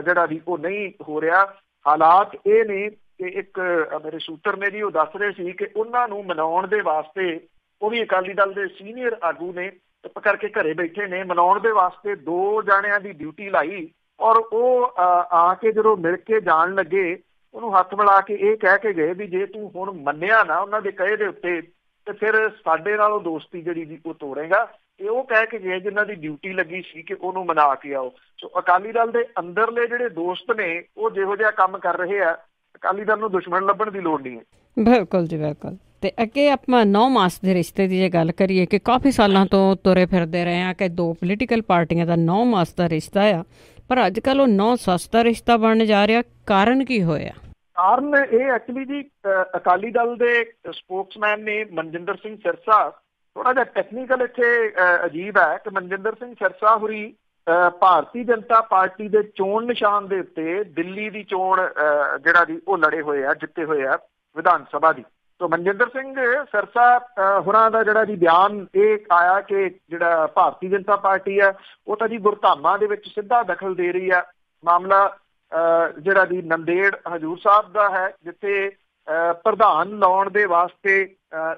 [SPEAKER 2] ਜਿਹੜਾ ਜੀ ਉਹ ਨਹੀਂ ਹੋ ਰਿਹਾ। ਹਾਲਾਤ ਇਹ ਨੇ ਕਿ ਇੱਕ ਮੇਰੇ ਸੂਤਰ ਨੇ ਜੀ ਉਹ ਦੱਸ ਰਹੇ ਸੀ ਕਿ ਉਹਨਾਂ ਨੂੰ ਮਨਾਉਣ ਦੇ ਵਾਸਤੇ ਉਹ ਵੀ ਅਕਾਲੀ ਦਲ ਦੇ ਸੀਨੀਅਰ ਆਗੂ ਨੇ ਚੁੱਪ ਕਰਕੇ ਘਰੇ ਬੈਠੇ ਨੇ ਮਨਾਉਣ ਦੇ ਵਾਸਤੇ 2 ਜਾਣਿਆਂ ਦੀ ਡਿਊਟੀ ਲਾਈ ਔਰ ਉਹ ਆ ਕੇ ਜਦੋਂ ਮਿਲ ਕੇ ਜਾਣ ਲੱਗੇ ਉਹਨੂੰ ਹੱਥ ਮਿਲਾ ਕੇ ਇਹ ਕਹਿ ਕੇ ਗਏ ਵੀ ਜੇ ਤੂੰ ਹੁਣ ਮੰਨਿਆ ਨਾ ਉਹਨਾਂ ਦੇ ਕਹੇ ਦੇ ਉੱਤੇ ਤੇ ਫਿਰ ਸਾਡੇ ਨਾਲ ਉਹ ਦੋਸਤੀ ਜਿਹੜੀ ਜੀ ਉਹ ਤੋੜੇਗਾ। ਇਹ ਉਹ ਕਹਿ ਕੇ ਗਏ ਜਿਨ੍ਹਾਂ ਦੀ ਡਿਊਟੀ ਲੱਗੀ ਸੀ ਕਿ ਉਹਨੂੰ ਮਨਾ ਕੇ ਆਓ। ਸੋ ਅਕਾਲੀ ਦਲ ਦੇ ਅੰਦਰਲੇ ਜਿਹੜੇ ਦੋਸਤ ਨੇ ਉਹ ਜਿਹੋ ਜਿਹਾ ਕੰਮ ਕਰ ਰਹੇ ਆ ਅਕਾਲੀ ਦਲ ਨੂੰ ਦੁਸ਼ਮਣ ਲੱਭਣ ਦੀ ਲੋੜ ਨਹੀਂ ਹੈ।
[SPEAKER 1] ਬਿਲਕੁਲ ਜੀ ਬਿਲਕੁਲ। ਤੇ ਅੱਗੇ ਆਪਾਂ 9 ਮਾਸ ਦੇ ਰਿਸ਼ਤੇ ਦੀ ਜੇ ਗੱਲ ਕਰੀਏ ਕਿ ਕਾਫੀ ਸਾਲਾਂ ਤੋਂ ਤੁਰੇ ਫਿਰਦੇ ਰਹੇ ਆ ਕਿ 2 ਪੋਲੀਟੀਕਲ ਪਾਰਟੀਆਂ ਦਾ 9 ਮਾਸ ਦਾ ਰਿਸ਼ਤਾ ਆ ਪਰ ਅੱਜ ਕੱਲ੍ਹ ਉਹ 9 ਸੱਸ ਦਾ ਰਿਸ਼ਤਾ ਬਣਨ ਜਾ ਰਿਹਾ। ਕਾਰਨ ਕੀ ਹੋਇਆ?
[SPEAKER 2] ਕਾਰਨ ਇਹ ਐਕਚੁਅਲੀ ਜੀ ਅਕਾਲੀ ਦਲ ਦੇ ਸਪੋਕਸਮੈਨ ਨੇ ਮਨਜਿੰਦਰ ਸਿੰਘ ਸਿਰਸਾ ਥੋੜਾ ਜਿਹਾ ਟੈਕਨੀਕਲ ਇੱਥੇ ਅਜੀਬ ਹੈ ਕਿ ਮਨਜਿੰਦਰ ਸਿੰਘ ਸਿਰਸਾ ਹੋਰੀ ਭਾਰਤੀ ਜਨਤਾ ਪਾਰਟੀ ਦੇ ਚੋਣ ਨਿਸ਼ਾਨ ਦੇ ਉੱਤੇ ਦਿੱਲੀ ਦੀ ਚੋਣ ਜਿਹੜਾ ਜੀ ਉਹ ਲੜੇ ਹੋਏ ਆ ਜਿੱਤੇ ਹੋਏ ਆ ਵਿਧਾਨ ਸਭਾ ਦੀ। ਤੋ ਮਨਜਿੰਦਰ ਸਿੰਘ ਸਿਰਸਾ ਹੋਰਾਂ ਦਾ ਜਿਹੜਾ ਜੀ ਬਿਆਨ ਇਹ ਆਇਆ ਕਿ ਜਿਹੜਾ ਭਾਰਤੀ ਜਨਤਾ ਪਾਰਟੀ ਆ ਉਹ ਤਾਂ ਜੀ ਗੁਰਧਾਮਾਂ ਦੇ ਵਿੱਚ ਸਿੱਧਾ ਦਖਲ ਦੇ ਰਹੀ ਆ। ਮਾਮਲਾ ਜਿਹੜਾ ਜੀ ਨੰਦੇੜ ਹਜ਼ੂਰ ਸਾਹਿਬ ਦਾ ਹੈ ਜਿੱਥੇ ਪ੍ਰਧਾਨ ਲਾਉਣ ਦੇ ਵਾਸਤੇ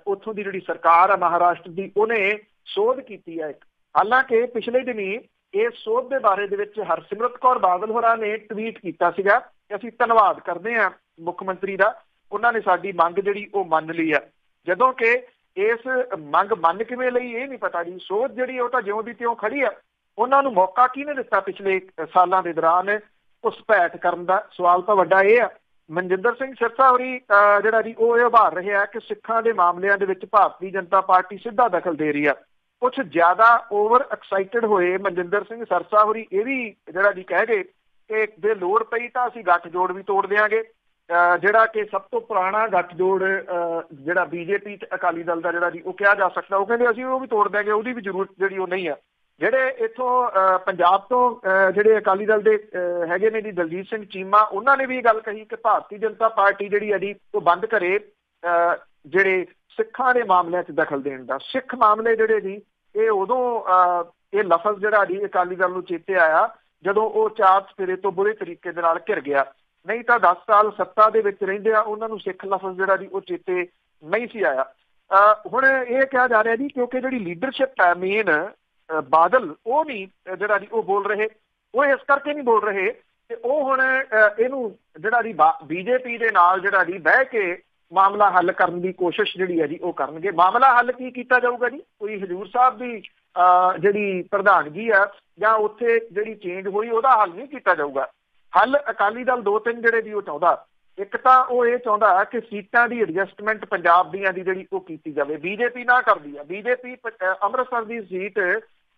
[SPEAKER 2] ਉੱਥੋਂ ਦੀ ਜਿਹੜੀ ਸਰਕਾਰ ਆ ਮਹਾਰਾਸ਼ਟਰ ਦੀ ਉਹਨੇ ਸੋਧ ਕੀਤੀ ਹੈ। ਹਾਲਾਂਕਿ ਪਿਛਲੇ ਦਿਨੀ ਇਸ ਸੋਧ ਦੇ ਬਾਰੇ ਦੇ ਵਿੱਚ ਹਰਸਿਮਰਤ ਕੌਰ ਬਾਦਲ ਹੋਰਾਂ ਨੇ ਟਵੀਟ ਕੀਤਾ ਸੀਗਾ ਕਿ ਅਸੀਂ ਧੰਨਵਾਦ ਕਰਦੇ ਹਾਂ ਮੁੱਖ ਮੰਤਰੀ ਦਾ, ਉਹਨਾਂ ਨੇ ਸਾਡੀ ਮੰਗ ਜਿਹੜੀ ਉਹ ਮੰਨ ਲਈ ਆ। ਜਦੋਂ ਕਿ ਇਸ ਮੰਗ ਮੰਨ ਕਿਵੇਂ ਲਈ ਇਹ ਨਹੀਂ ਪਤਾ ਜੀ। ਸੋਧ ਜਿਹੜੀ ਉਹ ਤਾਂ ਜਿਉਂ ਦੀ ਤਿਉਂ ਖੜੀ ਆ। ਉਹਨਾਂ ਨੂੰ ਮੌਕਾ ਕਿਹਨੇ ਦਿੱਤਾ ਪਿਛਲੇ ਸਾਲਾਂ ਦੇ ਦੌਰਾਨ ਘੁਸਪੈਠ ਕਰਨ ਦਾ? ਸਵਾਲ ਤਾਂ ਵੱਡਾ ਇਹ ਆ। ਮਨਜਿੰਦਰ ਸਿੰਘ ਸਿਰਸਾ ਹੋਰੀ ਜਿਹੜਾ ਜੀ ਉਹ ਇਹ ਉਭਾਰ ਰਿਹਾ ਕਿ ਸਿੱਖਾਂ ਦੇ ਮਾਮਲਿਆਂ ਦੇ ਵਿੱਚ ਭਾਰਤੀ ਜਨਤਾ ਪਾਰਟੀ ਸਿੱਧਾ ਦਖਲ ਦੇ ਰਹੀ ਆ। ਕੁਛ ਜ਼ਿਆਦਾ ਓਵਰ ਐਕਸਾਈਟਡ ਹੋਏ ਮਨਜਿੰਦਰ ਸਿੰਘ ਸਿਰਸਾ ਹੋਰੀ ਇਹ ਵੀ ਜਿਹੜਾ ਜੀ ਕਹਿ ਗਏ ਕਿ ਜੇ ਲੋੜ ਪਈ ਤਾਂ ਅਸੀਂ ਗੱਠਜੋੜ ਵੀ ਤੋੜ ਦਿਆਂਗੇ। ਜਿਹੜਾ ਕਿ ਸਭ ਤੋਂ ਪੁਰਾਣਾ ਗੱਠਜੋੜ ਜਿਹੜਾ BJP ਤੇ ਅਕਾਲੀ ਦਲ ਦਾ ਜਿਹੜਾ ਜੀ ਉਹ ਕਿਹਾ ਜਾ ਸਕਦਾ, ਉਹ ਕਹਿੰਦੇ ਅਸੀਂ ਉਹ ਵੀ ਤੋੜ ਦਿਆਂਗੇ, ਉਹਦੀ ਵੀ ਜ਼ਰੂਰਤ ਜਿਹੜੀ ਉਹ ਨਹੀਂ ਆ। ਜਿਹੜੇ ਇੱਥੋਂ ਪੰਜਾਬ ਤੋਂ ਜਿਹੜੇ ਅਕਾਲੀ ਦਲ ਦੇ ਹੈਗੇ ਨੇ ਜੀ ਦਲਜੀਤ ਸਿੰਘ ਚੀਮਾ, ਉਹਨਾਂ ਨੇ ਵੀ ਇਹ ਗੱਲ ਕਹੀ ਕਿ ਭਾਰਤੀ ਜਨਤਾ ਪਾਰਟੀ ਜਿਹੜੀ ਹੈ ਜੀ ਉਹ ਬੰਦ ਕਰੇ ਜਿਹੜੇ ਸਿੱਖਾਂ ਦੇ ਮਾਮਲਿਆਂ 'ਚ ਦਖਲ ਦੇਣ ਦਾ। ਸਿੱਖ ਮਾਮਲੇ ਜਿਹੜੇ ਜੀ ਇਹ ਉਦੋਂ ਇਹ ਲਫ਼ਜ਼ ਜਿਹੜਾ ਜੀ ਅਕਾਲੀ ਦਲ ਨੂੰ ਚੇਤੇ ਆਇਆ ਜਦੋਂ ਉਹ ਚਾਰ ਚੁਫੇਰੇ ਤੋਂ ਬੁਰੇ ਤਰੀਕੇ ਦੇ ਨਾਲ ਘਿਰ ਗਿਆ। ਨਹੀਂ ਤਾਂ 10 ਸਾਲ ਸੱਤਾ ਦੇ ਵਿੱਚ ਰਹਿੰਦੇ ਆ ਉਹਨਾਂ ਨੂੰ ਸਿੱਖ ਲਫ਼ਜ਼ ਜਿਹੜਾ ਜੀ ਉਹ ਚੇਤੇ ਨਹੀਂ ਸੀ ਆਇਆ। ਹੁਣ ਇਹ ਕਿਹਾ ਜਾ ਰਿਹਾ ਜੀ ਕਿਉਂਕਿ ਜਿਹੜੀ ਲੀਡਰਸ਼ਿਪ ਹੈ ਮੇਨ ਬਾਦਲ ਉਹ ਨਹੀਂ ਜਿਹੜਾ ਜੀ ਉਹ ਬੋਲ ਰਹੇ, ਉਹ ਇਸ ਕਰਕੇ ਨਹੀਂ ਬੋਲ ਰਹੇ ਤੇ ਉਹ ਹੁਣ ਇਹਨੂੰ ਜਿਹੜਾ ਜੀ ਬੀਜੇਪੀ ਦੇ ਨਾਲ ਜਿਹੜਾ ਜੀ ਬਹਿ ਕੇ ਮਾਮਲਾ ਹੱਲ ਕਰਨ ਦੀ ਕੋਸ਼ਿਸ਼ ਜਿਹੜੀ ਹੈ ਜੀ ਉਹ ਕਰਨਗੇ। ਮਾਮਲਾ ਹੱਲ ਕੀ ਕੀਤਾ ਜਾਊਗਾ ਜੀ? ਕੋਈ ਹਜ਼ੂਰ ਸਾਹਿਬ ਦੀ ਜਿਹੜੀ ਪ੍ਰਧਾਨਗੀ ਆ ਜਾਂ ਉੱਥੇ ਜਿਹੜੀ ਚੇਂਜ ਹੋਈ ਉਹਦਾ ਹੱਲ ਨਹੀਂ ਕੀਤਾ ਜਾਊਗਾ। ਹੱਲ ਅਕਾਲੀ ਦਲ ਦੋ ਤਿੰਨ ਜਿਹੜੇ ਜੀ ਉਹ ਚਾਹੁੰਦਾ। ਇੱਕ ਤਾਂ ਉਹ ਇਹ ਚਾਹੁੰਦਾ ਕਿ ਸੀਟਾਂ ਦੀ ਐਡਜਸਟਮੈਂਟ ਪੰਜਾਬ ਦੀਆਂ ਦੀ ਜਿਹੜੀ ਉਹ ਕੀਤੀ ਜਾਵੇ। ਬੀਜੇਪੀ ਨਾ ਕਰਦੀ ਆ। ਬੀਜੇਪੀ ਅੰਮ੍ਰਿਤਸਰ ਦੀ ਸੀਟ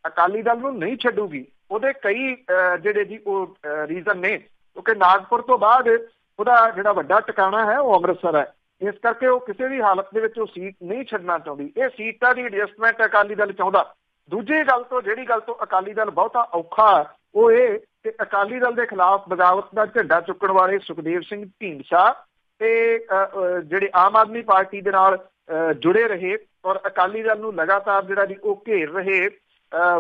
[SPEAKER 2] ਅਕਾਲੀ ਦਲ ਨੂੰ ਨਹੀਂ ਛੱਡੂਗੀ। ਉਹਦੇ ਕਈ ਜਿਹੜੇ ਜੀ ਉਹ ਰੀਜ਼ਨ ਨੇ ਕਿਉਂਕਿ ਨਾਗਪੁਰ ਤੋਂ ਬਾਅਦ ਉਹਦਾ ਜਿਹੜਾ ਵੱਡਾ ਟਿਕਾਣਾ ਹੈ ਉਹ ਅੰਮ੍ਰਿਤਸਰ ਹੈ। ਇਸ ਕਰਕੇ ਉਹ ਕਿਸੇ ਵੀ ਹਾਲਤ ਦੇ ਵਿੱਚ ਉਹ ਸੀਟ ਨਹੀਂ ਛੱਡਣਾ ਚਾਹੁੰਦੀ। ਇਹ ਸੀਟਾਂ ਦੀ ਐਡਜਸਟਮੈਂਟ ਅਕਾਲੀ ਦਲ ਚਾਹੁੰਦਾ। ਦੂਜੀ ਗੱਲ ਤੋਂ ਜਿਹੜੀ ਗੱਲ ਤੋਂ ਅਕਾਲੀ ਦਲ ਬਹੁਤਾ ਔਖਾ ਉਹ ਇਹ ਕਿ ਅਕਾਲੀ ਦਲ ਦੇ ਖਿਲਾਫ ਬਗਾਵਤ ਦਾ ਝੰਡਾ ਚੁੱਕਣ ਵਾਲੇ ਸੁਖਦੇਵ ਸਿੰਘ ਢੀਂਡਸਾ ਤੇ ਜਿਹੜੇ ਆਮ ਆਦਮੀ ਪਾਰਟੀ ਦੇ ਨਾਲ ਜੁੜੇ ਰਹੇ ਔਰ ਅਕਾਲੀ ਦਲ ਨੂੰ ਲਗਾਤਾਰ ਜਿਹੜਾ ਜੀ ਉਹ ਘੇਰ ਰਹੇ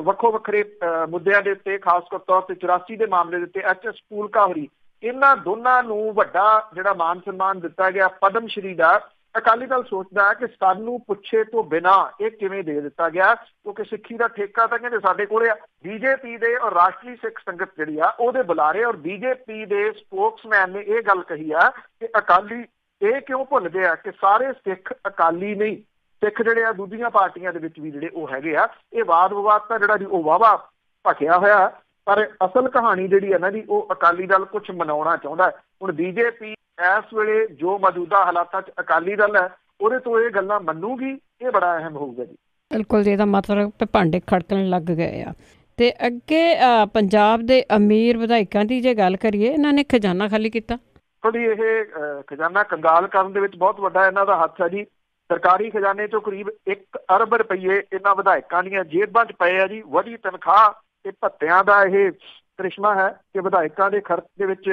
[SPEAKER 2] ਵੱਖੋ ਵੱਖਰੇ ਮੁੱਦਿਆਂ ਦੇ ਉੱਤੇ, ਖਾਸ ਤੌਰ ਤੇ 84 ਦੇ ਮਾਮਲੇ ਦੇ ਉੱਤੇ HS ਫੂਲਕਾ ਹੋਰੀ, ਇਹਨਾਂ ਦੋਨਾਂ ਨੂੰ ਵੱਡਾ ਜਿਹੜਾ ਮਾਨ ਸਨਮਾਨ ਦਿੱਤਾ ਗਿਆ ਪਦਮ ਸ਼੍ਰੀ ਦਾ। ਅਕਾਲੀ ਦਲ ਸੋਚਦਾ ਹੈ ਕਿ ਸਾਨੂੰ ਪੁੱਛੇ ਤੋਂ ਬਿਨਾਂ ਇਹ ਕਿਵੇਂ ਦੇ ਦਿੱਤਾ ਗਿਆ ਕਿਉਂਕਿ ਸਿੱਖੀ ਦਾ ਠੇਕਾ ਤਾਂ ਕਹਿੰਦੇ ਸਾਡੇ ਕੋਲ ਆ। ਬੀਜੇਪੀ ਦੇ ਔਰ ਰਾਸ਼ਟਰੀ ਸਿੱਖ ਸੰਗਤ ਜਿਹੜੀ ਆ ਉਹਦੇ ਬੁਲਾਰੇ ਔਰ ਬੀਜੇਪੀ ਦੇ ਸਪੋਕਸਮੈਨ ਨੇ ਇਹ ਗੱਲ ਕਹੀ ਆ ਕਿ ਅਕਾਲੀ ਇਹ ਕਿਉਂ ਭੁੱਲ ਗਏ ਆ ਕਿ ਸਾਰੇ ਸਿੱਖ ਅਕਾਲੀ ਨਹੀਂ, ਸਿੱਖ ਜਿਹੜੇ ਆ ਦੂਜੀਆਂ ਪਾਰਟੀਆਂ ਦੇ ਵਿੱਚ ਵੀ ਜਿਹੜੇ ਉਹ ਹੈਗੇ ਆ। ਇਹ ਵਾਦ ਵਿਵਾਦ ਤਾਂ ਜਿਹੜਾ ਜੀ ਉਹ ਵਾਹਵਾ ਭਖਿਆ ਹੋਇਆ ਪਰ ਅਸਲ ਕਹਾਣੀ ਜਿਹੜੀ ਹੈ ਨਾ ਜੀ ਉਹ ਅਕਾਲੀ ਦਲ ਕੁਝ ਮਨਾਉਣਾ ਚਾਹੁੰਦਾ। ਹੁਣ ਬੀਜੇਪੀ ਇਸ ਵੇਲੇ ਜੋ ਮੌਜੂਦਾ ਹਾਲਾਤਾਂ 'ਚ ਅਕਾਲੀ ਦਲ ਹੈ ਉਹਦੇ ਤੋਂ ਇਹ ਗੱਲਾਂ ਮੰਨੂਗੀ, ਇਹ ਬੜਾ ਅਹਿਮ ਹੋਊਗਾ ਜੀ।
[SPEAKER 1] ਬਿਲਕੁਲ ਜੀ, ਇਹਦਾ ਮਤਲਬ ਭਾਂਡੇ ਖੜਕਣ ਲੱਗ ਗਏ ਆ। ਤੇ ਅੱਗੇ ਪੰਜਾਬ ਦੇ ਅਮੀਰ ਵਿਧਾਇਕਾਂ ਦੀ ਜੇ ਗੱਲ ਕਰੀਏ, ਇਹਨਾਂ ਨੇ ਖਜ਼ਾਨਾ ਖਾਲੀ ਕੀਤਾ।
[SPEAKER 2] ਥੋੜੀ ਇਹ ਖਜ਼ਾਨਾ ਕੰਗਾਲ ਕਰਨ ਦੇ ਵਿੱਚ ਬਹੁਤ ਵੱਡਾ ਇਹਨਾਂ ਦਾ ਹੱਥ ਹੈ ਜੀ। ਸਰਕਾਰੀ ਖਜ਼ਾਨੇ ਚੋਂ ਕਰੀਬ 1 ਅਰਬ ਰੁਪਈਏ ਇਹਨਾਂ ਵਿਧਾਇਕਾਂ ਦੀਆਂ ਜੇਬਾਂ 'ਚ ਪਏ ਆ ਜੀ। ਵਧੀ ਤਨਖਾਹ ਤੇ ਭੱਤਿਆਂ ਦਾ ਇਹ ਕ੍ਰਿਸ਼ਮਾ ਹੈ ਕਿ ਵਿਧਾਇਕਾਂ ਦੇ ਖਰਚ ਦੇ ਵਿੱਚ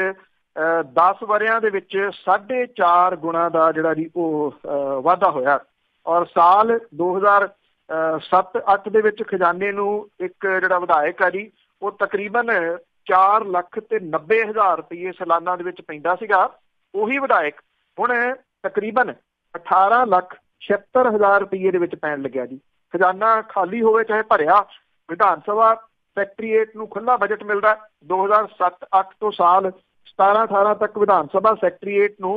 [SPEAKER 2] 10 ਵਰ੍ਹਿਆਂ ਦੇ ਵਿੱਚ 4.5 ਗੁਣਾ ਦਾ ਜਿਹੜਾ ਜੀ ਉਹ ਵਾਧਾ ਹੋਇਆ ਔਰ ਸਾਲ 2007-08 ਦੇ ਵਿੱਚ ਖਜ਼ਾਨੇ ਨੂੰ ਇੱਕ ਜਿਹੜਾ ਵਿਧਾਇਕ ਹੈ ਜੀ ਉਹ ਤਕਰੀਬਨ 4,90,000 ਰੁਪਈਏ ਸਾਲਾਨਾ ਦੇ ਵਿੱਚ ਪੈਂਦਾ ਸੀਗਾ। ਉਹੀ ਵਿਧਾਇਕ ਹੁਣ ਤਕਰੀਬਨ 18,76,000 ਰੁਪਈਏ ਦੇ ਵਿੱਚ ਪੈਣ ਲੱਗਿਆ ਜੀ। ਖਜ਼ਾਨਾ ਖਾਲੀ ਹੋਵੇ ਚਾਹੇ ਭਰਿਆ, ਵਿਧਾਨ ਸਭਾ ਸੈਕਟਰੀਏਟ ਨੂੰ ਖੁੱਲ੍ਹਾ ਬਜਟ ਮਿਲਦਾ। 2007-08 ਤੋਂ ਸਾਲ 17-18 ਤੱਕ ਵਿਧਾਨ ਸਭਾ ਸੈਕਟਰੀਏਟ ਨੂੰ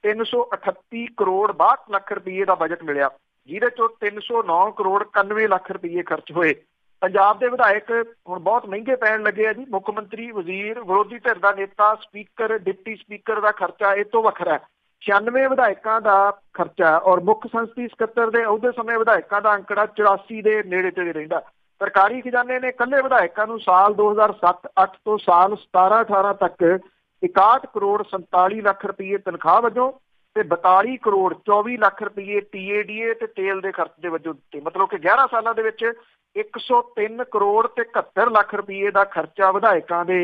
[SPEAKER 2] 338 ਕਰੋੜ 62 ਲੱਖ ਰੁਪਈਏ ਦਾ ਬਜਟ ਮਿਲਿਆ, ਜਿਹਦੇ ਚੋਂ 309 ਕਰੋੜ 91 ਲੱਖ ਰੁਪਈਏ ਖਰਚ ਹੋਏ। ਪੰਜਾਬ ਦੇ ਵਿਧਾਇਕ ਹੁਣ ਬਹੁਤ ਮਹਿੰਗੇ ਪੈਣ ਲੱਗੇ ਆ ਜੀ। ਮੁੱਖ ਮੰਤਰੀ, ਵਜ਼ੀਰ, ਵਿਰੋਧੀ ਧਿਰ ਦਾ ਨੇਤਾ, ਸਪੀਕਰ, ਡਿਪਟੀ ਸਪੀਕਰ ਦਾ ਖਰਚਾ ਇਹ ਤੋਂ ਵੱਖਰਾ ਹੈ। 96 ਵਿਧਾਇਕਾਂ ਦਾ ਖਰਚਾ ਔਰ ਮੁੱਖ ਸੰਸਦੀ ਸਕੱਤਰ ਦੇ ਅਹੁਦੇ ਸਮੇਂ ਵਿਧਾਇਕਾਂ ਦਾ ਅੰਕੜਾ 84 ਦੇ ਨੇੜੇ ਤੇੜੇ ਰਹਿੰਦਾ। ਸਰਕਾਰੀ ਖਜ਼ਾਨੇ ਨੇ ਇਕੱਲੇ ਵਿਧਾਇਕਾਂ ਨੂੰ ਸਾਲ 2007-08 ਤੋਂ ਸਾਲ 17-18 ਤੱਕ 61 ਕਰੋੜ 47 ਲੱਖ ਰੁਪਈਏ ਤਨਖਾਹ ਵਜੋਂ ਤੇ 42 ਕਰੋੜ 24 ਲੱਖ ਰੁਪਈਏ TADA ਤੇ ਤੇਲ ਦੇ ਖਰਚ ਦੇ ਵਜੋਂ ਦਿੱਤੇ। ਮਤਲਬ ਕਿ 11 ਸਾਲਾਂ ਦੇ ਵਿੱਚ 103 ਕਰੋੜ ਤੇ 71 ਲੱਖ ਰੁਪਈਏ ਦਾ ਖਰਚਾ ਵਿਧਾਇਕਾਂ ਦੇ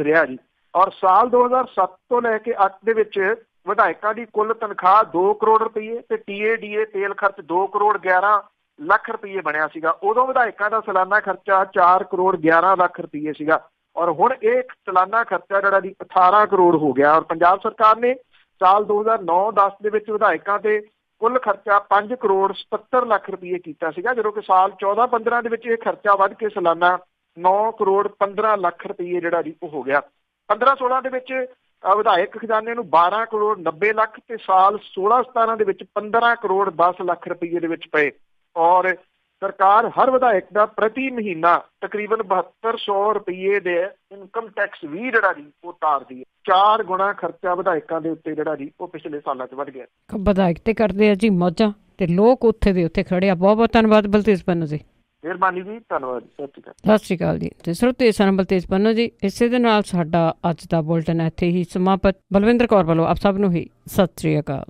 [SPEAKER 2] ਰਿਹਾ ਜੀ। ਔਰ ਸਾਲ 2007 ਤੋਂ ਲੈ ਕੇ 8 ਦੇ ਵਿੱਚ ਵਿਧਾਇਕਾਂ ਦੀ ਕੁੱਲ ਤਨਖਾਹ 2 ਕਰੋੜ ਰੁਪਈਏ ਤੇ TADA ਤੇਲ ਖਰਚ 2 ਕਰੋੜ 11 ਲੱਖ ਰੁਪਈਏ ਬਣਿਆ ਸੀਗਾ। ਉਦੋਂ ਵਿਧਾਇਕਾਂ ਦਾ ਸਾਲਾਨਾ ਖਰਚਾ 4 ਕਰੋੜ 11 ਲੱਖ ਰੁਪਈਏ ਸੀਗਾ ਔਰ ਹੁਣ ਇਹ ਸਾਲਾਨਾ ਖਰਚਾ ਜਿਹੜਾ ਜੀ 18 ਕਰੋੜ ਹੋ ਗਿਆ। ਔਰ ਪੰਜਾਬ ਸਰਕਾਰ ਨੇ ਸਾਲ 2009-10 ਦੇ ਵਿੱਚ ਵਿਧਾਇਕਾਂ ਤੇ ਕੁੱਲ ਖਰਚਾ 5 ਕਰੋੜ 77 ਲੱਖ ਰੁਪਈਏ ਕੀਤਾ ਸੀਗਾ, ਜਦੋਂ ਕਿ ਸਾਲ 14-15 ਦੇ ਵਿੱਚ ਇਹ ਖਰਚਾ ਵੱਧ ਕੇ ਸਾਲਾਨਾ 9 ਕਰੋੜ 15 ਲੱਖ ਰੁਪਈਏ ਜਿਹੜਾ ਜੀ ਉਹ ਹੋ ਗਿਆ। 15-16 ਦੇ ਵਿੱਚ ਵਿਧਾਇਕ ਖਜ਼ਾਨੇ ਨੂੰ 12 ਕਰੋੜ 90 ਲੱਖ ਤੇ ਸਾਲ 16-17 ਦੇ ਵਿੱਚ 15 ਕਰੋੜ 10 ਲੱਖ ਰੁਪਈਏ ਦੇ ਵਿੱਚ ਪਏ। ਔਰ ਸਰਕਾਰ ਹਰ ਵਿਧਾਇਕ ਦਾ ਪ੍ਰਤੀ ਮਹੀਨਾ ਤਕਰੀਬਨ 7200 ਰੁਪਈਏ ਦੇ ਇਨਕਮ ਟੈਕਸ ਵੀ ਜਿਹੜਾ ਜੀ ਉਹ ਤਾਰਦੀ ਹੈ। 4 ਗੁਣਾ ਖਰਚਾ ਵਿਧਾਇਕਾਂ ਦੇ ਉੱਤੇ ਜਿਹੜਾ ਜੀ ਉਹ ਪਿਛਲੇ ਸਾਲਾਂ 'ਚ ਵੱਧ ਗਿਆ।
[SPEAKER 1] ਵਿਧਾਇਕ ਤੇ ਕਰਦੇ ਆ ਜੀ ਮੌਜਾਂ ਤੇ ਲੋਕ ਉੱਥੇ ਦੇ ਉੱਥੇ ਖੜੇ ਆ। ਬਹੁਤ ਬਹੁਤ ਧੰਨਵਾਦ ਬਲਤੇਜ ਪੰਨੂ ਜੀ।
[SPEAKER 2] ਮਿਹਰਬਾਨੀ ਜੀ, ਧੰਨਵਾਦ।
[SPEAKER 1] ਸਤਿ ਸ਼੍ਰੀ ਅਕਾਲ ਜੀ। ਤੇ ਸਰੋਤੇ ਸਨ ਬਲਤੇਜ ਪੰਨੂ ਜੀ। ਇਸੇ ਦੇ ਨਾਲ ਸਾਡਾ ਅੱਜ ਦਾ ਬੁਲਟਨ ਇੱਥੇ ਹੀ ਸਮਾਪਤ। ਬਲਵਿੰਦਰ ਕੌਰ ਵੱਲੋਂ ਆਪ ਸਭ ਨੂੰ ਹੀ ਸਤਿ ਸ਼੍ਰੀ ਅਕਾਲ।